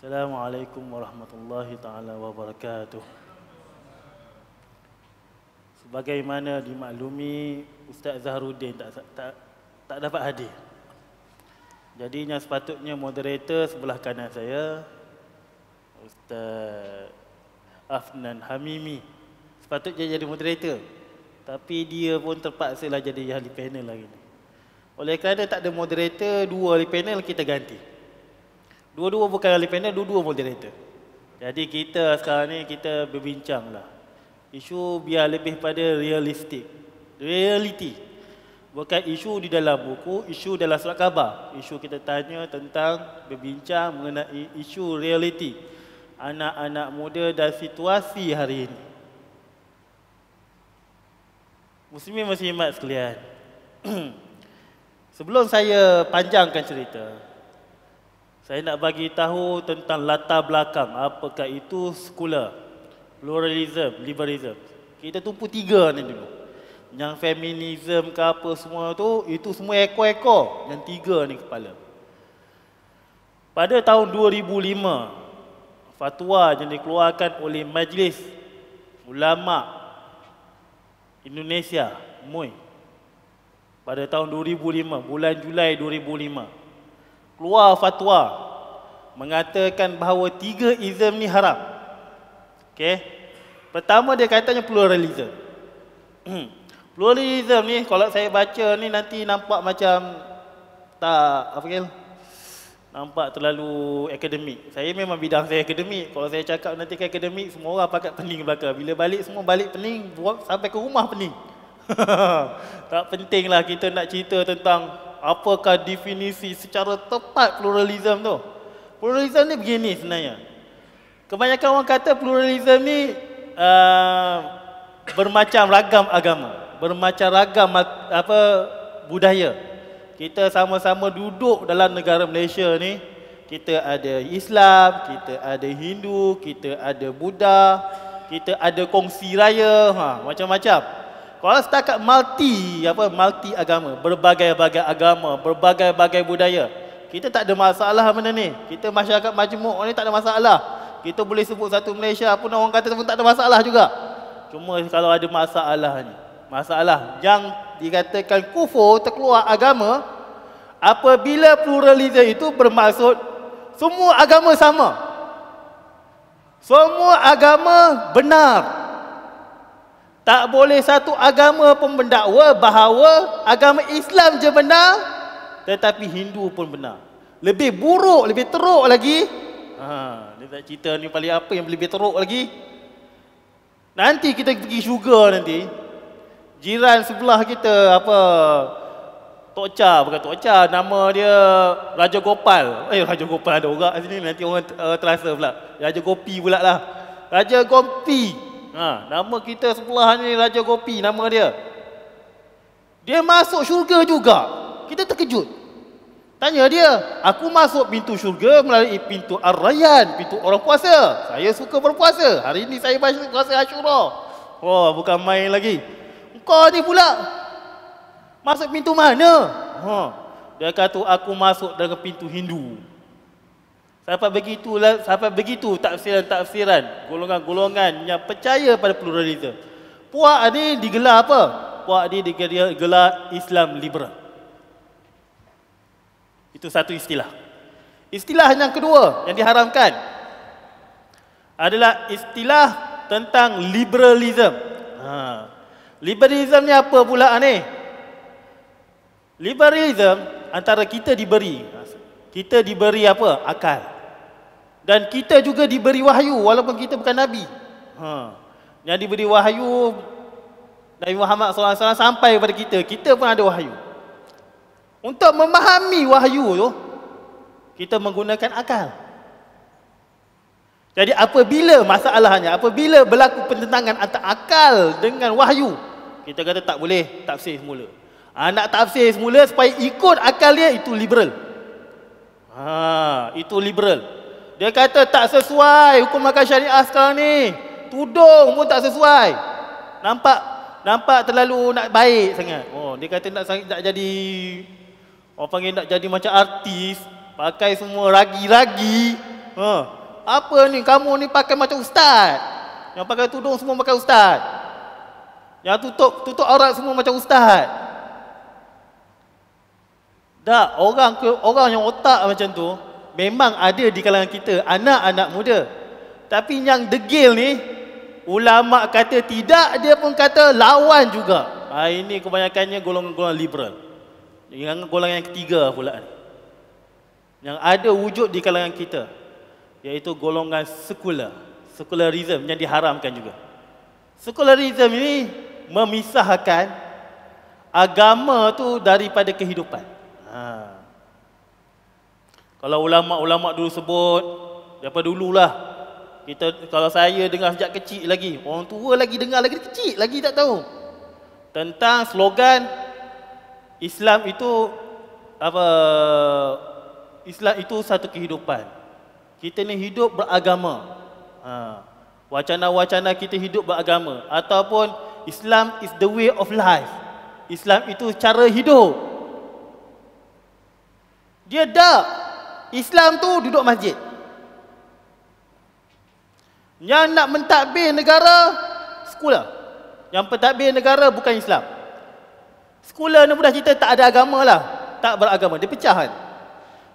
Assalamualaikum warahmatullahi taala wabarakatuh. Sebagaimana dimaklumi, Ustaz Zaharuddin tak dapat hadir. Jadinya sepatutnya moderator sebelah kanan saya, Ustaz Afnan Hamimi, sepatutnya jadi moderator. Tapi dia pun terpaksalah jadi ahli panel lagi ni. Oleh kerana tak ada moderator, dua ahli panel kita ganti. Dua-dua bukan ahli panel, dua-dua moderator. Jadi kita sekarang ni kita berbincang lah. Isu biar lebih pada realistik. Reality. Bukan isu di dalam buku, isu dalam surat khabar. Isu kita tanya tentang berbincang mengenai isu reality. Anak-anak muda dan situasi hari ini. Muslimin-muslimat sekalian. Sebelum saya panjangkan cerita, saya nak bagi tahu tentang latar belakang apakah itu sekular, pluralism, liberalism. Kita tumpu tiga ni dulu. Yang feminism ke apa semua tu, itu semua ekor-ekor. Yang tiga ni kepala. Pada tahun 2005, fatwa yang dikeluarkan oleh Majlis Ulama Indonesia, MUI, pada tahun 2005, bulan Julai 2005, keluar fatwa mengatakan bahawa tiga ism ni haram. Okey. Pertama dia katanya pluralism. Pluralism ni kalau saya baca ni nanti nampak macam tak apa kata? Nampak terlalu akademik. Saya memang bidang saya akademik. Kalau saya cakap nanti ke akademik, semua orang pakat pening belakang. Bila balik semua balik pening, sampai ke rumah pening. Tak pentinglah kita nak cerita tentang apakah definisi secara tepat pluralism tu. Pluralism ni begini sebenarnya. Kebanyakan orang kata pluralism ni bermacam ragam agama, bermacam ragam budaya. Kita sama-sama duduk dalam negara Malaysia ni. Kita ada Islam, kita ada Hindu, kita ada Buddha, kita ada kongsi raya, macam-macam. Kalau setakat multi agama, berbagai-bagai agama, berbagai-bagai budaya, kita tak ada masalah benda ni. Kita masyarakat majmuk ni tak ada masalah. Kita boleh sebut satu Malaysia, apa orang kata pun tak ada masalah juga. Cuma kalau ada masalah ni, masalah yang dikatakan kufur, terkeluar agama, apabila pluralisme itu bermaksud semua agama sama. Semua agama benar. Tak boleh satu agama pun mendakwa bahawa agama Islam je benar, tetapi Hindu pun benar. Lebih buruk, lebih teruk lagi. Dia tak cerita ni paling apa yang lebih teruk lagi. Nanti kita pergi syurga nanti. Jiran sebelah kita Tok Cha, bukan Tok Cha, nama dia Raja Gopal. Raja Gopal ada orang sini, nanti orang terasa pula. Raja Gopi pula lah. Raja Gopi. Nama kita sebelah ni Raja Gopi, nama dia. Dia masuk syurga juga. Kita terkejut. Tanya dia, aku masuk pintu syurga melalui pintu Ar-Rayyan, pintu orang puasa. Saya suka berpuasa. Hari ni saya puasa Ashura. Bukan main lagi. Kau ni pula masuk pintu mana? Dia kata aku masuk dengan pintu Hindu. Sampai begitu tafsiran golongan-golongan yang percaya pada pluralisme. Puak ni digelar apa? Puak ni digelar Islam liberal. Itu satu istilah. Istilah yang kedua yang diharamkan adalah istilah tentang liberalism. Liberalism ni apa pula ni? Liberalism antara kita diberi apa? Akal. Dan kita juga diberi wahyu walaupun kita bukan Nabi. Yang diberi wahyu Nabi Muhammad SAW sampai kepada kita. Kita pun ada wahyu. Untuk memahami wahyu tu, kita menggunakan akal. Jadi apabila berlaku pertentangan antara akal dengan wahyu, kita kata tak boleh tafsir semula. Nak tafsir semula supaya ikut akal dia, itu liberal. Itu liberal. Dia kata tak sesuai hukum makan syariah sekarang ni. Tudung pun tak sesuai. Nampak terlalu nak baik sangat. Dia kata nak jadi orang panggil nak jadi macam artis, pakai semua ragi-ragi. Ha. Apa ni? Kamu ni pakai macam ustaz. Yang pakai tudung semua pakai ustaz. Yang tutup aurat semua macam ustaz. Tak, orang yang otak macam tu memang ada di kalangan kita, anak-anak muda. Tapi yang degil ni, ulama kata tidak, dia pun kata lawan juga. Ini kebanyakannya golongan-golongan liberal. Yang golongan yang ketiga pula ni, yang ada wujud di kalangan kita, iaitu golongan secularism yang diharamkan juga. Secularism ini memisahkan agama tu daripada kehidupan. Kalau ulama-ulama dulu sebut, daripada dululah, kalau saya dengar sejak kecil lagi, orang tua lagi dengar lagi kecil lagi tak tahu, tentang slogan Islam itu apa? Islam itu satu kehidupan. Kita ni hidup beragama. Wacana-wacana kita hidup beragama, ataupun Islam is the way of life. Islam itu cara hidup. Dia dah, Islam tu duduk masjid. Yang nak mentadbir negara, sekular. Yang pentadbir negara bukan Islam. Sekular ni mudah cerita tak ada agama lah, tak beragama, dia pecah kan.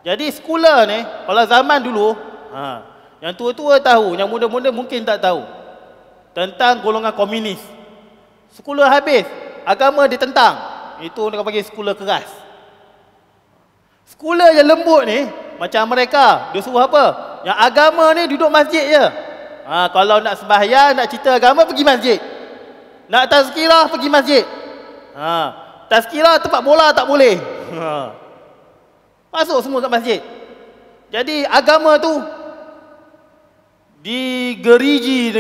Jadi sekular ni, kalau zaman dulu, yang tua-tua tahu, yang muda-muda mungkin tak tahu, tentang golongan komunis. Sekular habis, agama ditentang. Itu orang panggil sekular keras. Sekular yang lembut ni, macam mereka, dia suruh apa? Yang agama ni duduk masjid je. Kalau nak sembahyang, nak cerita agama, pergi masjid. Nak tazkirah, pergi masjid. Tazkirah tempat bola tak boleh. Masuk semua kat masjid. Jadi agama tu digeriji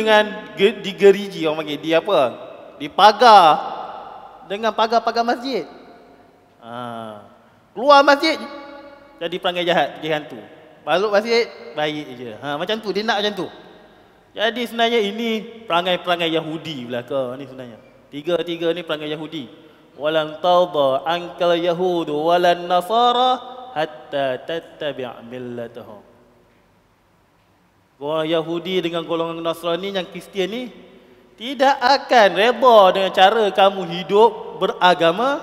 orang panggil, dipagar dengan pagar-pagar masjid. Keluar masjid jadi perangai jahat, jadi hantu. Masuk masjid baik je. Macam tu, dia nak macam tu. Jadi sebenarnya ini perangai-perangai Yahudi belaka ni sebenarnya. Tiga ni perangai Yahudi. Walan tadha ankal yahudu walan nasara hatta tattabi' millatahum. Golongan Yahudi dengan golongan Nasrani yang Kristian ni tidak akan reda dengan cara kamu hidup beragama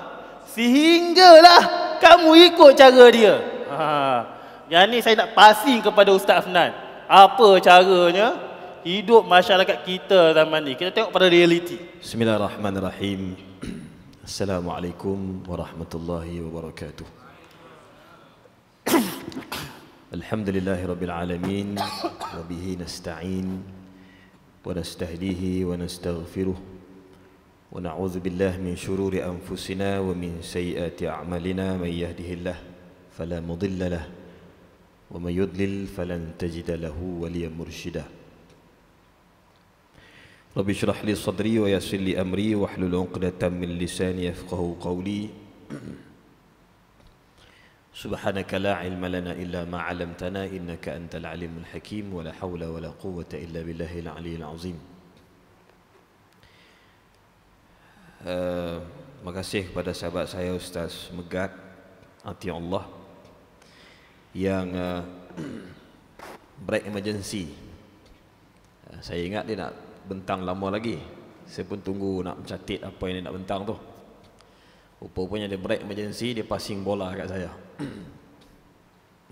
sehinggalah kamu ikut cara dia. Yang ni saya nak passing kepada Ustaz Afnan. Apa caranya hidup masyarakat kita zaman ni? Kita tengok pada realiti. Bismillahirrahmanirrahim. Assalamualaikum warahmatullahi wabarakatuh. Alhamdulillahirabbil alamin wa bihi nasta'in wa nastahdihi wa nastaghfiruh wa na'udzu billahi min shururi anfusina wa min sayyiati a'malina may yahdihillahu fala mudilla lahu wa may yudlil falan tajida lahu waliyan mursyida. Rabbi shrah li sadri wa yassir li amri wahlul 'uqdatam min lisani yafqahu qawli. Subhanaka la ilma lana illa ma 'allamtana innaka antal alimul hakim wa la haula wa la quwwata illa billahil aliyyil azim. Terima kasih kepada sahabat saya Ustaz Megat Ati Allah yang break emergency. Saya ingat dia nak bentang lama lagi. Saya pun tunggu nak mencatat apa yang dia nak bentang tu. Rupanya dia break emergency, dia passing bola kat saya.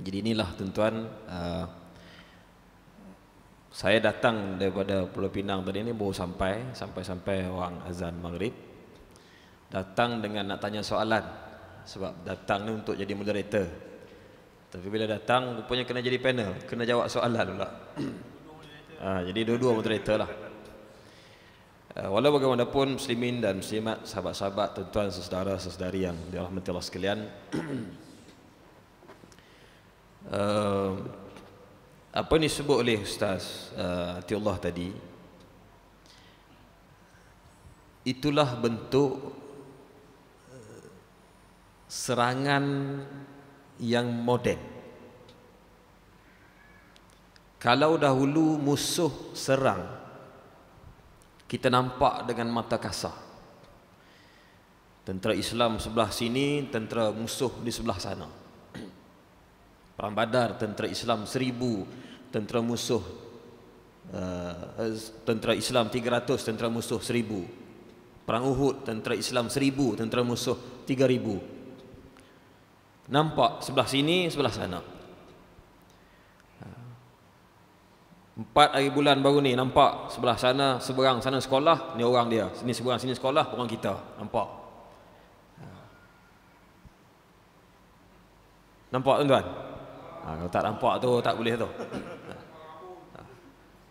Jadi inilah tuan-tuan, saya datang daripada Pulau Pinang tadi ni baru sampai orang azan maghrib. Datang dengan nak tanya soalan, sebab datang ni untuk jadi moderator. Tapi bila datang rupanya kena jadi panel, kena jawab soalan pula. Jadi dua-dua moderator lah. Walau bagaimanapun muslimin dan muslimat, sahabat-sahabat, tuan-tuan, saudara-saudari yang dirahmati Allah sekalian, apa yang disebut oleh Ustaz Atiullah tadi, itulah bentuk serangan yang moden. Kalau dahulu musuh serang, kita nampak dengan mata kasar. Tentera Islam sebelah sini, tentera musuh di sebelah sana. Perang Badar, tentera Islam 1000 tentera musuh tentera Islam 300, tentera musuh 1000. Perang Uhud, tentera Islam 1000, tentera musuh 3000. Nampak sebelah sini, sebelah sana. 4 hari bulan baru ni nampak sebelah sana, seberang sana sekolah, ni orang dia. Sini seberang sini sekolah, orang kita. Nampak? Nampak tuan-tuan? Kalau tak nampak tu tak boleh tu.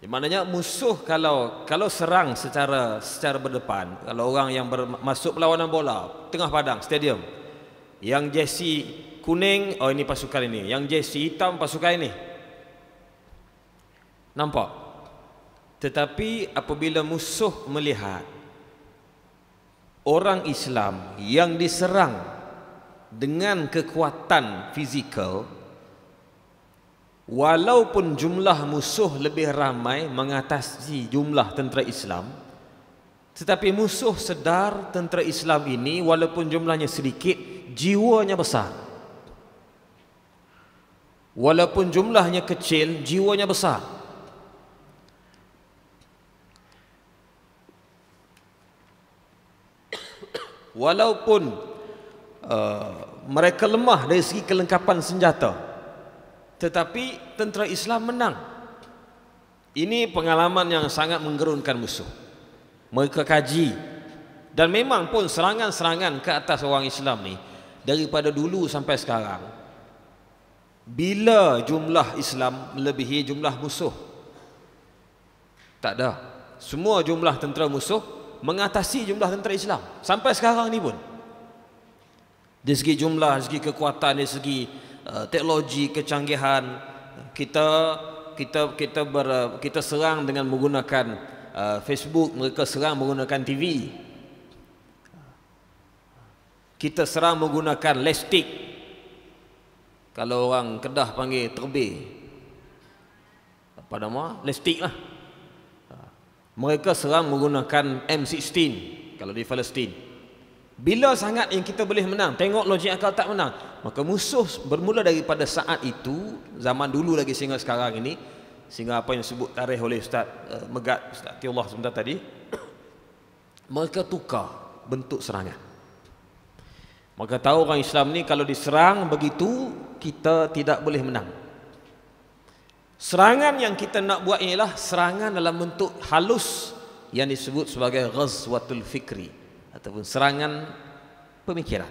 Maknanya musuh kalau serang secara berdepan, kalau orang yang masuk perlawanan bola tengah padang stadium, yang jersey kuning, oh ini pasukan ini, yang jersey hitam pasukan ini, nampak? Tetapi apabila musuh melihat orang Islam yang diserang dengan kekuatan fizikal, walaupun jumlah musuh lebih ramai mengatasi jumlah tentera Islam, tetapi musuh sedar tentera Islam ini walaupun jumlahnya sedikit, jiwanya besar. Walaupun jumlahnya kecil, jiwanya besar. Walaupun mereka lemah dari segi kelengkapan senjata, tetapi tentera Islam menang. Ini pengalaman yang sangat menggerunkan musuh. Mereka kaji, dan memang pun serangan-serangan ke atas orang Islam ni daripada dulu sampai sekarang, bila jumlah Islam melebihi jumlah musuh, tak ada. Semua jumlah tentera musuh mengatasi jumlah tentera Islam sampai sekarang ni pun. Dari segi jumlah, dari segi kekuatan, dari segi teknologi, kecanggihan, kita serang dengan menggunakan Facebook, mereka serang menggunakan TV. Kita serang menggunakan lestik, kalau orang Kedah panggil terbih, apa nama? Lestik lah. Mereka serang menggunakan M16 kalau di Palestin. Bila sangat yang kita boleh menang, tengok logik akal tak menang, maka musuh bermula daripada saat itu, zaman dulu lagi sehingga sekarang ini, sehingga apa yang disebut tarikh oleh Ustaz Megat, Ustaz Tiullah sebentar tadi, mereka tukar bentuk serangan. Maka tahu orang Islam ni kalau diserang begitu, kita tidak boleh menang. Serangan yang kita nak buat ialah serangan dalam bentuk halus yang disebut sebagai ghazwatul fikri, ataupun serangan pemikiran.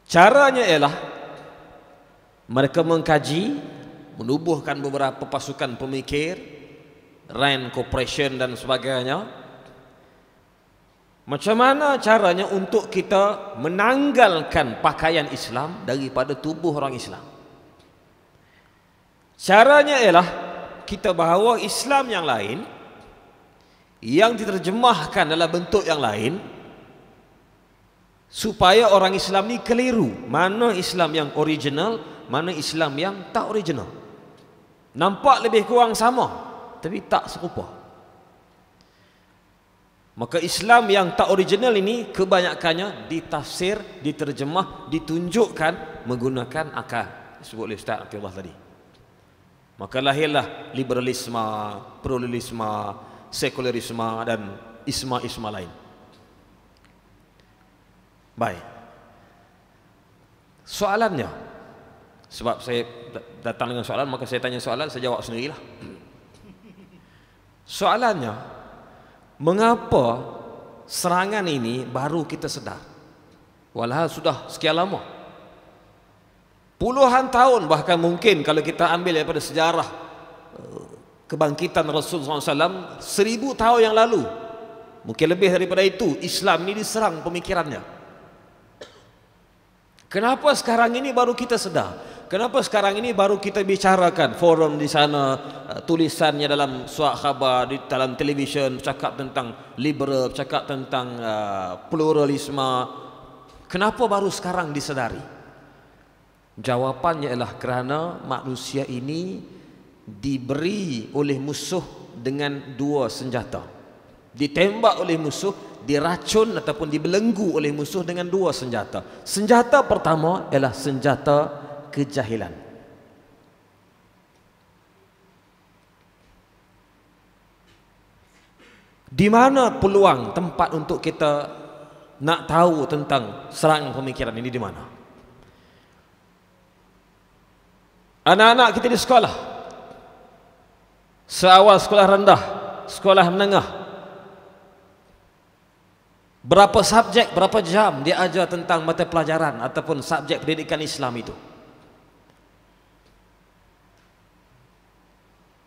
Caranya ialah mereka mengkaji, menubuhkan beberapa pasukan pemikir, Rand Corporation dan sebagainya. Macam mana caranya untuk kita menanggalkan pakaian Islam daripada tubuh orang Islam? Caranya ialah kita bawa Islam yang lain, yang diterjemahkan dalam bentuk yang lain, supaya orang Islam ni keliru mana Islam yang original, mana Islam yang tak original. Nampak lebih kurang sama, tapi tak serupa. Maka Islam yang tak original ini kebanyakannya ditafsir, diterjemah, ditunjukkan menggunakan akal, disebut oleh Ustaz Abdullah tadi. Maka lahirlah liberalisme, pluralisme, sekularisme dan isma-isma lain. Baik. Soalannya, sebab saya datang dengan soalan, maka saya tanya soalan, saya jawab sendirilah. Soalannya, mengapa serangan ini baru kita sedar? Walhal sudah sekian lama, puluhan tahun, bahkan mungkin kalau kita ambil daripada sejarah kebangkitan Rasulullah SAW 1000 tahun yang lalu, mungkin lebih daripada itu, Islam ini diserang pemikirannya. Kenapa sekarang ini baru kita sedar? Kenapa sekarang ini baru kita bicarakan? Forum di sana, tulisannya dalam surat khabar, di dalam televisyen bercakap tentang liberal, bercakap tentang pluralisme. Kenapa baru sekarang disedari? Jawapannya ialah kerana manusia ini diberi oleh musuh dengan dua senjata. Ditembak oleh musuh, diracun ataupun dibelenggu oleh musuh dengan dua senjata. Senjata pertama ialah senjata kejahilan. Di mana peluang tempat untuk kita nak tahu tentang serangan pemikiran ini di mana? Anak-anak kita di sekolah, seawal sekolah rendah, sekolah menengah, berapa subjek, berapa jam dia ajar tentang mata pelajaran ataupun subjek pendidikan Islam itu.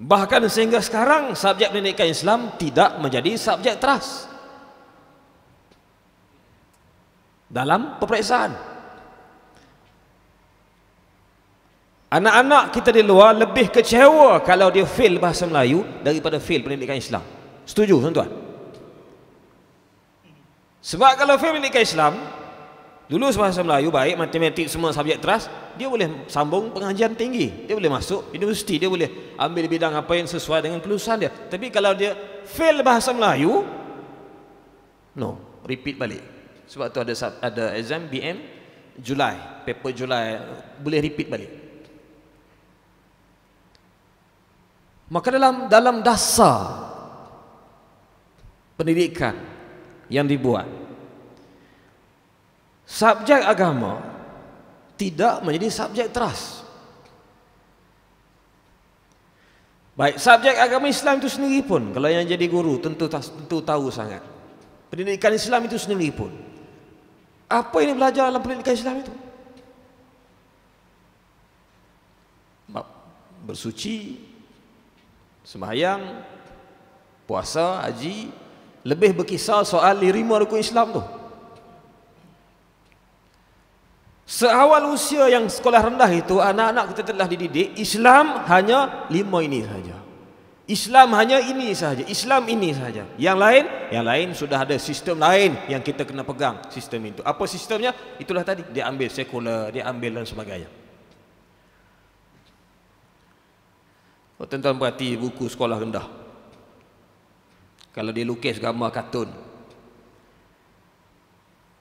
Bahkan sehingga sekarang subjek pendidikan Islam tidak menjadi subjek teras dalam peperiksaan. Anak-anak kita di luar lebih kecewa kalau dia fail bahasa Melayu daripada fail pendidikan Islam. Setuju tuan-tuan? Sebab kalau fail pendidikan Islam, lulus bahasa Melayu baik, matematik semua subjek teras, dia boleh sambung pengajian tinggi, dia boleh masuk universiti, dia boleh ambil bidang apa yang sesuai dengan kelulusan dia. Tapi kalau dia fail bahasa Melayu, no, repeat balik. Sebab tu ada exam BM Julai, paper Julai, boleh repeat balik. Maka dalam dasar pendidikan yang dibuat, subjek agama tidak menjadi subjek teras. Baik, subjek agama Islam itu sendiri pun, kalau yang jadi guru tentu tahu sangat. Pendidikan Islam itu sendiri pun, apa yang belajar dalam pendidikan Islam itu? Bersuci, sembahyang, puasa, haji, lebih berkisar soal 5 rukun Islam tu. Seawal usia yang sekolah rendah itu, anak-anak kita telah dididik Islam hanya 5 ini saja. Islam hanya ini saja. Islam ini saja. Yang lain sudah ada sistem lain yang kita kena pegang sistem itu. Apa sistemnya? Itulah tadi, dia ambil sekular, dia ambil dan sebagainya. Oh, tuan-tuan perhati buku sekolah rendah. Kalau dia lukis gambar kartun,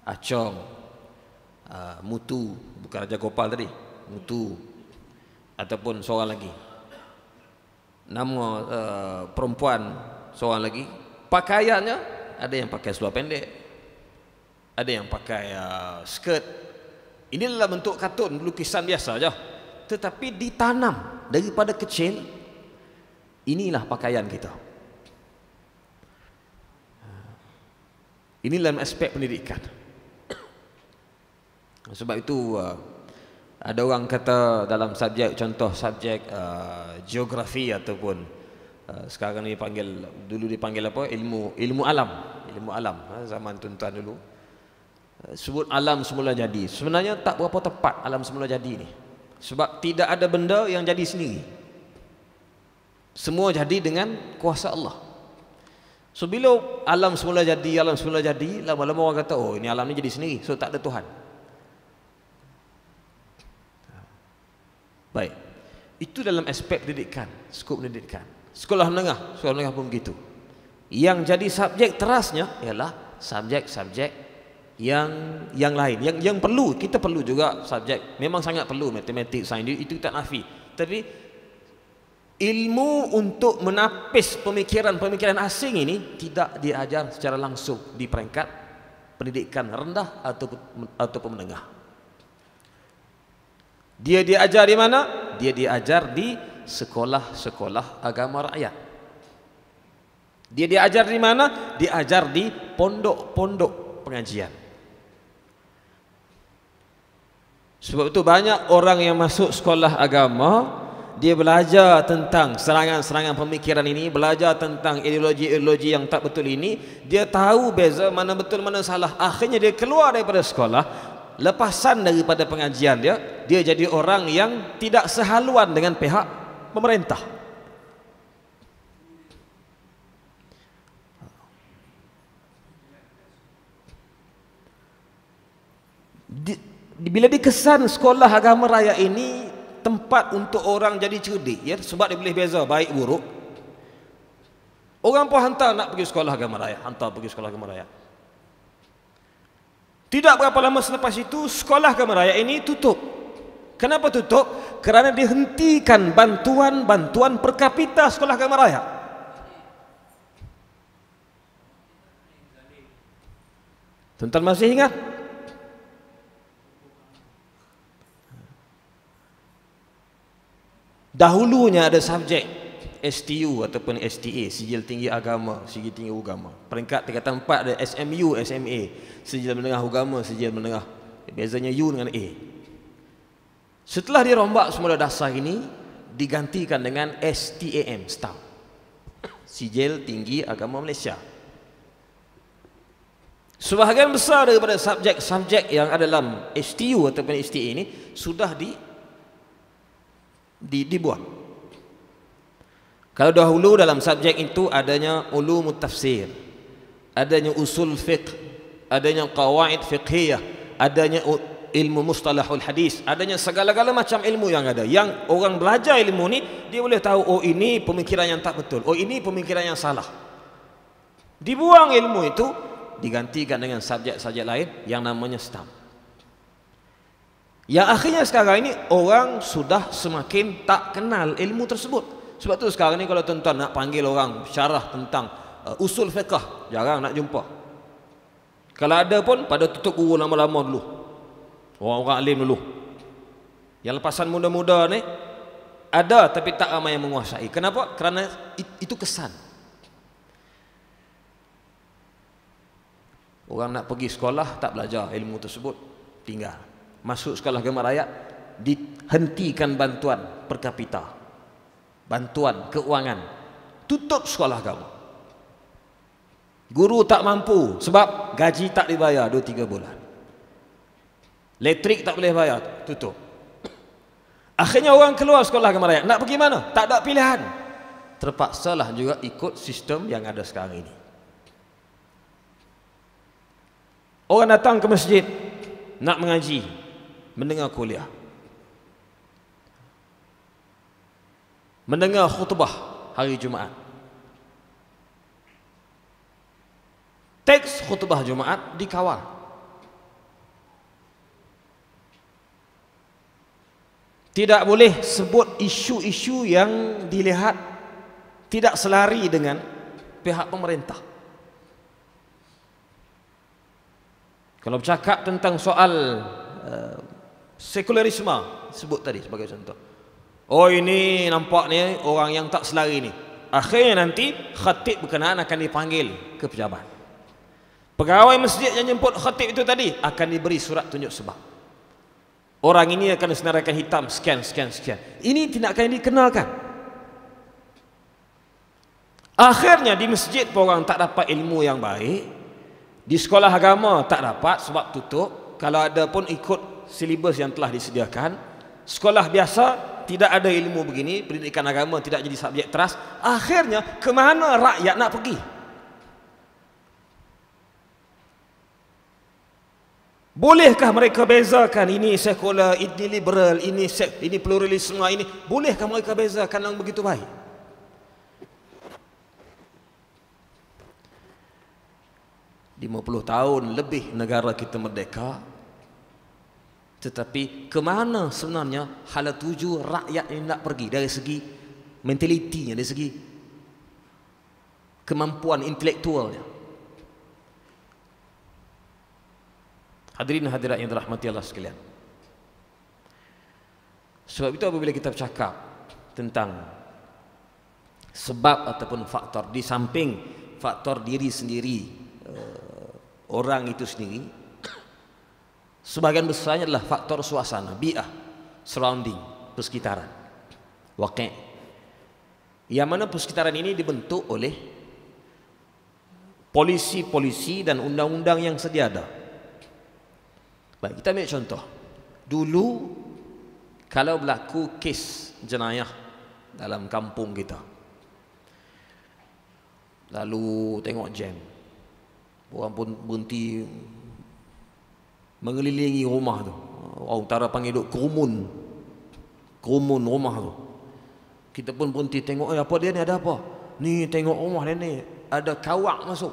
Acong, Mutu, bukan Raja Gopal tadi, Mutu, ataupun seorang lagi, nama perempuan seorang lagi, pakaiannya ada yang pakai seluar pendek, ada yang pakai skirt. Ini adalah bentuk kartun, lukisan biasa saja, tetapi ditanam daripada kecil. Inilah pakaian kita. Ini dalam aspek pendidikan. Sebab itu ada orang kata dalam subjek, contoh subjek geografi ataupun sekarang ni dulu dipanggil apa, ilmu alam, zaman tuan-tuan dulu sebut alam semula jadi. Sebenarnya tak berapa tepat alam semula jadi ni, sebab tidak ada benda yang jadi sendiri, semua jadi dengan kuasa Allah. So bila alam semula jadi, lama-lama orang kata, oh ini alam ni jadi sendiri, so tak ada Tuhan. Baik, itu dalam aspek pendidikan, skop pendidikan. Sekolah menengah pun begitu. Yang jadi subjek terasnya ialah subjek-subjek yang lain, yang perlu, kita perlu juga subjek, memang sangat perlu matematik, sains, itu tak nafi. Tapi ilmu untuk menapis pemikiran asing ini tidak diajar secara langsung di peringkat pendidikan rendah ataupun menengah. Dia diajar di mana? Dia diajar di sekolah-sekolah agama rakyat. Dia diajar di mana? Diajar di pondok-pondok pengajian. Sebab itu banyak orang yang masuk sekolah agama, dia belajar tentang serangan-serangan pemikiran ini, belajar tentang ideologi-ideologi yang tak betul ini, dia tahu beza mana betul mana salah. Akhirnya dia keluar daripada sekolah, lepasan daripada pengajian dia jadi orang yang tidak sehaluan dengan pihak pemerintah. Bila dikesan sekolah agama raya ini tempat untuk orang jadi cerdik, ya, sebab dia boleh beza baik buruk. Orang pun hantar nak pergi sekolah agama raya, Tidak berapa lama selepas itu sekolah agama raya ini tutup. Kenapa tutup? Kerana dihentikan bantuan per kapita sekolah agama raya. Tuan-tuan masih ingat? Dahulunya ada subjek STU ataupun STA, Sijil Tinggi Agama, Sijil Tinggi Agama. Peringkat tingkatan 4 ada SMU, SMA, Sijil Menengah Agama, Sijil Menengah. Bezanya U dengan A. Setelah dirombak semula dasar ini, digantikan dengan STAM, STAM, Sijil Tinggi Agama Malaysia. Sebahagian besar daripada subjek-subjek yang ada dalam STU ataupun STA ini sudah dibuat. Kalau dahulu dalam subjek itu adanya ulumut tafsir, adanya usul fiqh, adanya qawaid fiqhiyah, adanya ilmu mustalahul hadis, adanya segala-gala macam ilmu yang ada. Yang orang belajar ilmu ni, dia boleh tahu, oh ini pemikiran yang tak betul, oh ini pemikiran yang salah. Dibuang ilmu itu, digantikan dengan subjek-subjek lain yang namanya STAM. Yang akhirnya sekarang ini orang sudah semakin tak kenal ilmu tersebut. Sebab tu sekarang ni kalau tuan-tuan nak panggil orang syarah tentang usul fiqh, jarang nak jumpa. Kalau ada pun pada tutup guru lama-lama dulu, orang-orang alim dulu. Yang lepasan muda-muda ni ada tapi tak ramai yang menguasai. Kenapa? Kerana itu kesan. Orang nak pergi sekolah tak belajar ilmu tersebut, tinggal. Masuk sekolah agama rakyat, dihentikan bantuan per kapita, bantuan keuangan, tutup sekolah agama. Guru tak mampu sebab gaji tak dibayar 2-3 bulan. Elektrik tak boleh bayar, tutup. Akhirnya orang keluar sekolah agama rakyat, nak pergi mana? Tak ada pilihan. Terpaksalah juga ikut sistem yang ada sekarang ini. Orang datang ke masjid nak mengaji, mendengar kuliah, mendengar khutbah hari Jumaat. Teks khutbah Jumaat dikawal. Tidak boleh sebut isu-isu yang dilihat tidak selari dengan pihak pemerintah. Kalau bercakap tentang soal sekularisme, sebut tadi sebagai contoh, oh ini nampak ni orang yang tak selari ni, akhirnya nanti khatib berkenaan akan dipanggil ke pejabat. Pegawai masjid yang jemput khatib itu tadi akan diberi surat tunjuk sebab. Orang ini akan disenaraikan hitam sekian. Ini tindakan yang dikenalkan. Akhirnya di masjid pun orang tak dapat ilmu yang baik. Di sekolah agama tak dapat sebab tutup. Kalau ada pun ikut silibus yang telah disediakan. Sekolah biasa tidak ada ilmu begini, pendidikan agama tidak jadi subjek teras. Akhirnya ke mana rakyat nak pergi? Bolehkah mereka bezakan ini sekular, ini liberal, ini pluralisme, ini bolehkah mereka bezakan yang begitu baik? Di 50 tahun lebih negara kita merdeka, tetapi ke mana sebenarnya hala tuju rakyat ini nak pergi dari segi mentalitinya, dari segi kemampuan intelektualnya. Hadirin hadirat yang dirahmati Allah sekalian. Sebab itu apabila kita bercakap tentang sebab ataupun faktor, di samping faktor diri sendiri, orang itu sendiri, sebagian besarnya adalah faktor suasana, bi'ah, surrounding, persekitaran, waqi'. Yang mana persekitaran ini dibentuk oleh polisi-polisi dan undang-undang yang sedia ada. Baik, kita ambil contoh. Dulu kalau berlaku kes jenayah dalam kampung kita, lalu tengok jam, orang pun berhenti mengelilingi rumah tu. Orang utara panggil duk kerumun rumah tu. Kita pun berhenti tengok, apa dia ni, ada apa? Ni tengok rumah dia ni, ada kawak masuk.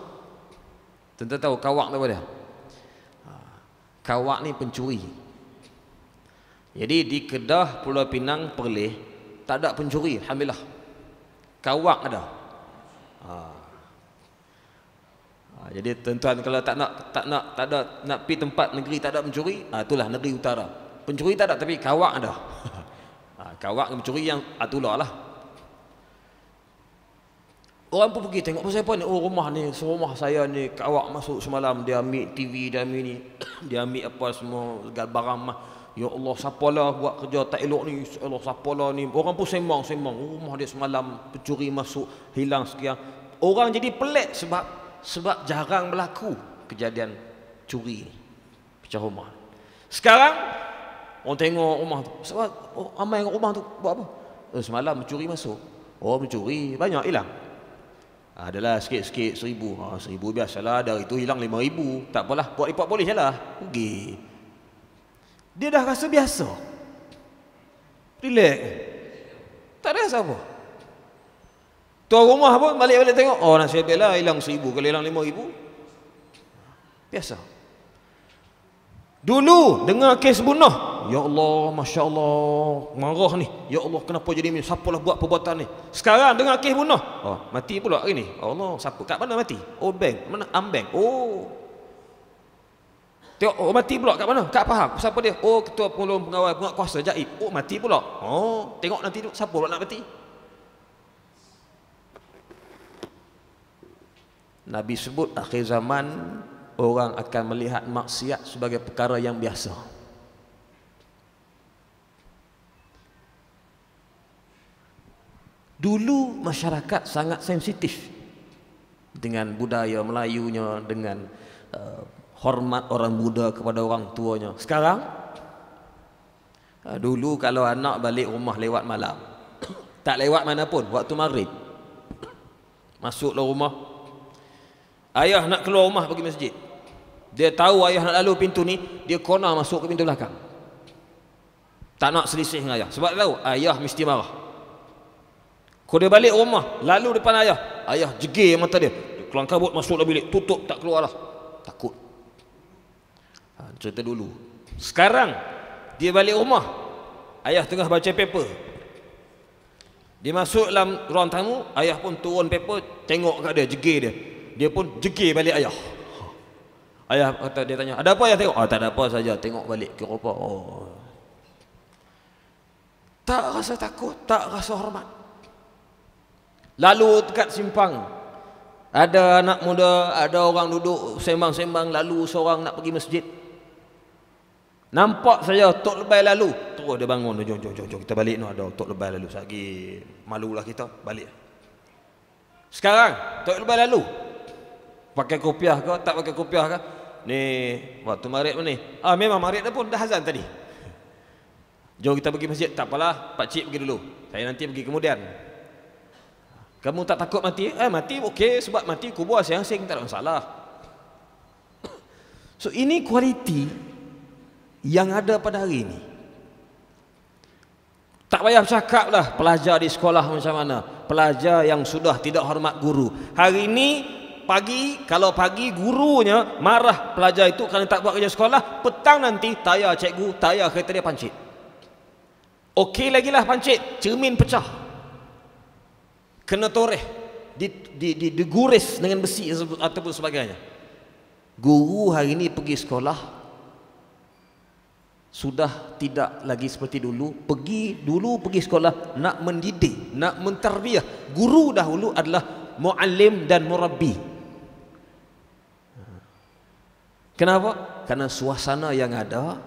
Tentu tahu kawak tu apa dia? Kawak ni pencuri. Jadi di Kedah, Pulau Pinang, Perlis tak ada pencuri, alhamdulillah. Kawak ada. Jadi tuan-tuan kalau tak ada nak pergi tempat negeri tak ada mencuri, itulah negeri utara. Pencuri tak ada tapi kawak ada. Kawak mencuri yang itulah lah. Orang pun pergi tengok pasal apa ni. Oh, rumah ni, serumah saya ni kawak masuk semalam, dia ambil TV, dia ambil ni, dia ambil apa semua segala barang mah. Ya Allah, siapalah buat kerja tak elok ni? Ya Allah, siapalah ni? Orang pun sembang. Oh, rumah dia semalam pencuri masuk, hilang sekian. Orang jadi pelik sebab jarang berlaku kejadian curi ni pecah rumah. Sekarang orang tengok rumah tu, sebab ramai rumah tu buat apa? Semalam mencuri masuk. Oh, mencuri banyak hilang. Adalah sikit-sikit 1,000. 1,000 biasalah, dari itu hilang 5,000. Tak apalah, buat report polis je lah. Pergi. Dia dah rasa biasa. Relax. Tak ada siapa. Tuan rumah pun balik-balik tengok. Oh, nasib baik lah hilang 1,000. Kalau hilang 5,000, biasa. Dulu dengar kes bunuh, ya Allah, Masya Allah, marah ni. Ya Allah, kenapa jadi ni? Siapalah buat perbuatan ni? Sekarang dengar kes bunuh, oh, mati pula hari ni. Allah, siapa? Kat mana mati? Oh, bank. Mana? Ambank. Oh, tengok, oh, mati pula kat mana? Kat Pahang. Siapa dia? Oh, ketua pengawal penguatkuasa Jaib. Oh, mati pula. Oh, tengok nanti siapa pula nak mati? Nabi sebut akhir zaman orang akan melihat maksiat sebagai perkara yang biasa. Dulu masyarakat sangat sensitif dengan budaya Melayunya, dengan hormat orang muda kepada orang tuanya. Sekarang dulu kalau anak balik rumah lewat malam, tak lewat mana pun, waktu maghrib, masuklah rumah, ayah nak keluar rumah pergi masjid, dia tahu ayah nak lalu pintu ni, dia kona masuk ke pintu belakang, tak nak selisih dengan ayah, sebab dia tahu ayah mesti marah. Kalau dia balik rumah lalu depan ayah, ayah jegir mata dia, kelang kabut masuklah bilik, tutup, tak keluar lah, takut. Cerita dulu. Sekarang dia balik rumah, ayah tengah baca paper, dia masuk dalam ruang tamu, ayah pun turun paper, tengok kat dia, jegir dia, dia pun jegir balik ayah. Ayah kata, dia tanya, ada apa ayah tengok? Tak ada apa saja, tengok balik kira apa. Oh, tak rasa takut, tak rasa hormat. Lalu dekat simpang, ada anak muda, ada orang duduk sembang-sembang, lalu seorang nak pergi masjid, nampak saja Tok Lebay lalu, terus dia bangun, jom kita balik, no, ada Tok Lebay lalu, lagi malulah kita, balik. Sekarang Tok Lebay lalu, pakai kopiah ke, tak pakai kopiah ke, ni waktu maghrib ni, memang maghrib dah pun, dah azan tadi, jom kita pergi masjid. Tak apalah, Pak Cik pergi dulu, saya nanti pergi kemudian. Kamu tak takut mati? Mati okey, sebab mati kubur asing-asing, tak ada masalah. So ini kualiti yang ada pada hari ini. Tak payah bercakap lah pelajar di sekolah macam mana, pelajar yang sudah tidak hormat guru. Hari ini pagi, kalau pagi gurunya marah pelajar itu kerana tak buat kerja sekolah, petang nanti tayar cikgu, tayar kereta dia pancit. Okey lagi lah pancit, cermin pecah, kena toreh, diguris dengan besi ataupun sebagainya. Guru hari ini pergi sekolah sudah tidak lagi seperti dulu. Dulu pergi sekolah nak mendidik, nak mentarbiah. Guru dahulu adalah muallim dan murabbi. Kenapa? Karena suasana yang ada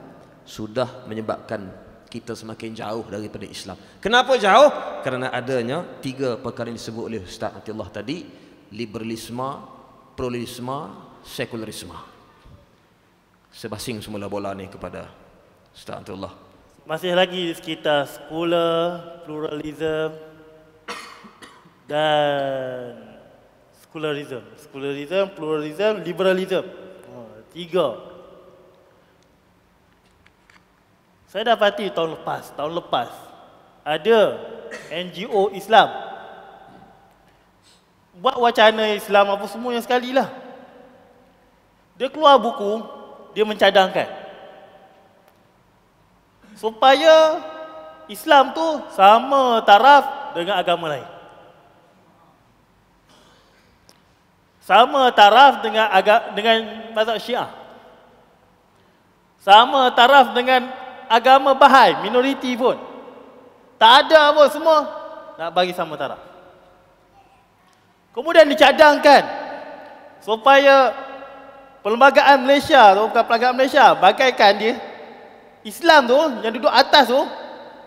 sudah menyebabkan kita semakin jauh daripada Islam. Kenapa jauh? Kerana adanya 3 perkara yang disebut oleh Ustaz Atiyullah tadi: liberalisme, pluralisme, sekularisme. Sebasing semula bola ni kepada Ustaz Atiyullah. Masih lagi sekitar sekular, pluralism dan sekularism. Sekularism, pluralism, liberalism. 3. Saya dapati tahun lepas ada NGO Islam buat wacana Islam apa semuanya sekali lah. Dia keluar buku, dia mencadangkan supaya Islam tu sama taraf dengan agama lain. sama taraf dengan mazhab Syiah. Sama taraf dengan agama Bahai, minoriti pun. Tak ada pun, semua nak bagi sama taraf. Kemudian dicadangkan supaya perlembagaan Malaysia tu, bukan perlembagaan Malaysia, bagaikan dia Islam tu yang duduk atas tu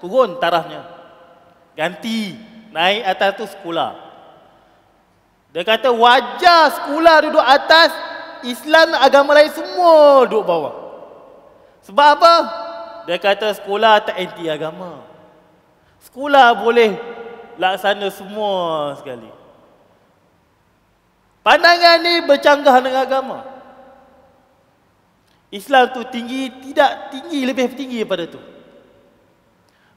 turun tarafnya. Ganti, naik atas tu sekolah. Dia kata wajar sekolah duduk atas, Islam agama lain semua duduk bawah. Sebab apa? Dia kata sekolah tak anti agama. Sekolah boleh laksana semua sekali. Pandangan ni bercanggah dengan agama. Islam tu tinggi, tidak tinggi, lebih tinggi daripada tu.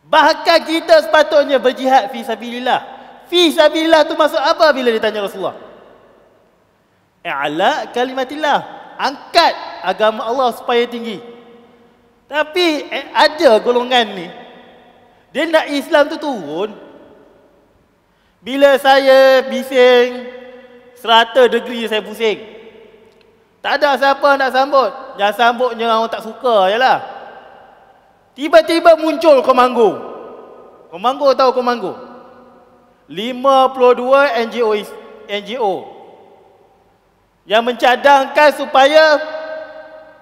Bahkan kita sepatutnya berjihad fi sabilillah. Fi sabilillah tu maksud apa bila ditanya Rasulullah? I'la kalimatillah. Angkat agama Allah supaya tinggi. Tapi ada golongan ni, dia nak Islam tu turun. Bila saya bising 100 degree saya pusing. Tak ada siapa nak sambut. Yang sambutnya orang tak suka je lah. Tiba-tiba muncul Komanggo. Komanggo tahu Komanggo? 52 NGO yang mencadangkan supaya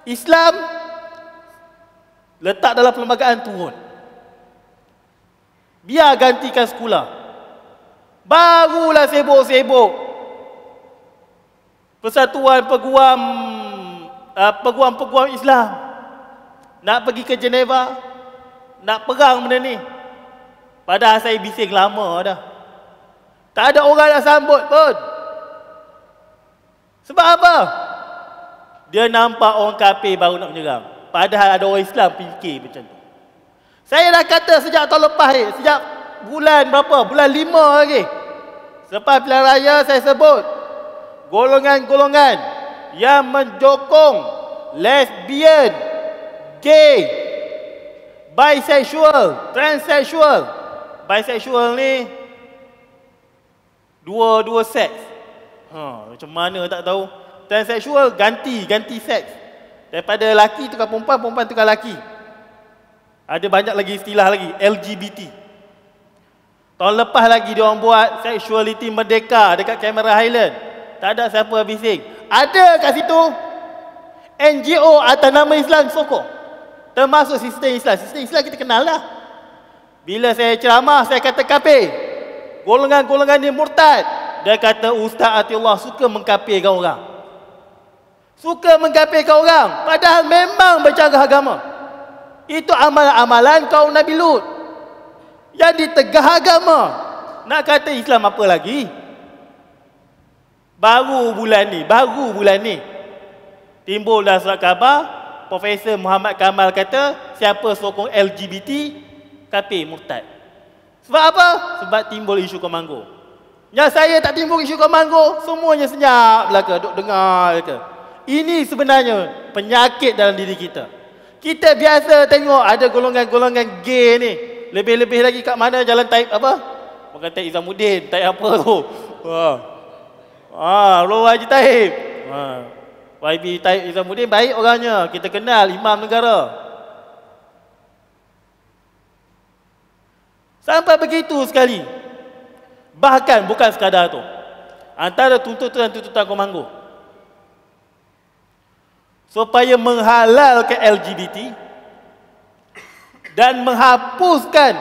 Islam letak dalam perlembagaan turun. Biar gantikan sekolah. Barulah sibuk-sibuk Persatuan Peguam Islam nak pergi ke Geneva, nak perang benda ni. Padahal saya bising lama dah. Tak ada orang nak sambut pun. Sebab apa? Dia nampak orang kafir baru nak menyerang. Padahal ada orang Islam fikir macam tu. Saya dah kata sejak tahun lepas ni, sejak bulan berapa? Bulan 5 lagi. Selepas pilihan raya saya sebut golongan-golongan yang menjokong lesbian, gay, bisexual, transsexual. Bisexual ni dua seks. Macam mana tak tahu. Transsexual ganti seks. Daripada lelaki tukar perempuan, perempuan tukar lelaki. Ada banyak lagi istilah lagi, LGBT. Tahun lepas lagi dia orang buat sexuality merdeka dekat Cameron Highland. Tak ada siapa bising. Ada kat situ NGO atas nama Islam sokong. Termasuk sistem Islam. Sistem Islam kita kenal lah. Bila saya ceramah, saya kata kafir. Golongan-golongan ni murtad. Dia kata Ustaz Atiullah suka mengkafirkan orang. Suka mengkafirkan orang. Padahal memang bercanggah agama. Itu amalan-amalan kaum Nabi Lut. Yang ditegah agama. Nak kata Islam apa lagi? Baru bulan ni timbul dah surat khabar Profesor Muhammad Kamal kata siapa sokong LGBT kafir murtad. Sebab apa? Sebab timbul isu Komanggo. Yang saya tak timbul isu Komanggo, semuanya senyap belaka, duk dengar belaka. Ini sebenarnya penyakit dalam diri kita. Kita biasa tengok ada golongan-golongan gay ni. Lebih-lebih lagi kat mana jalan Taib apa? Bukan Taib Izamuddin, Taib apa tu? Roh Haji Taib. YB Taib Izamuddin baik orangnya. Kita kenal, imam negara. Sampai begitu sekali. Bahkan bukan sekadar tu. Antara tuntutan Komanggo, supaya menghalalkan LGBT dan menghapuskan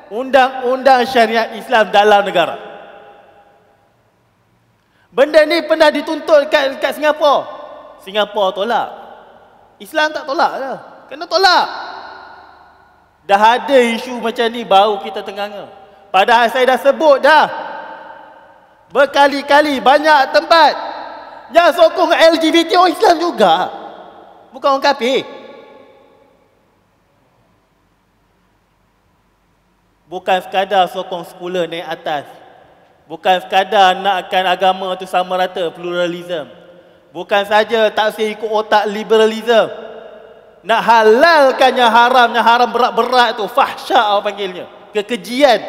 undang-undang syariat Islam dalam negara. Benda ni pernah dituntut kat Singapura. Singapura tolak. Islam tak tolak dah. Kena tolak. Dah ada isu macam ni baru kita tenganga. Padahal saya dah sebut dah. Berkali-kali banyak tempat. Yang sokong LGBT orang Islam juga. Bukan orang kafir. Bukan sekadar sokong sekolah naik atas. Bukan sekadar nakkan agama tu sama rata, pluralism. Bukan saja tak usah ikut otak liberalism. Nak halalkan yang haram berat-berat tu, fahsya orang panggilnya, kekejian.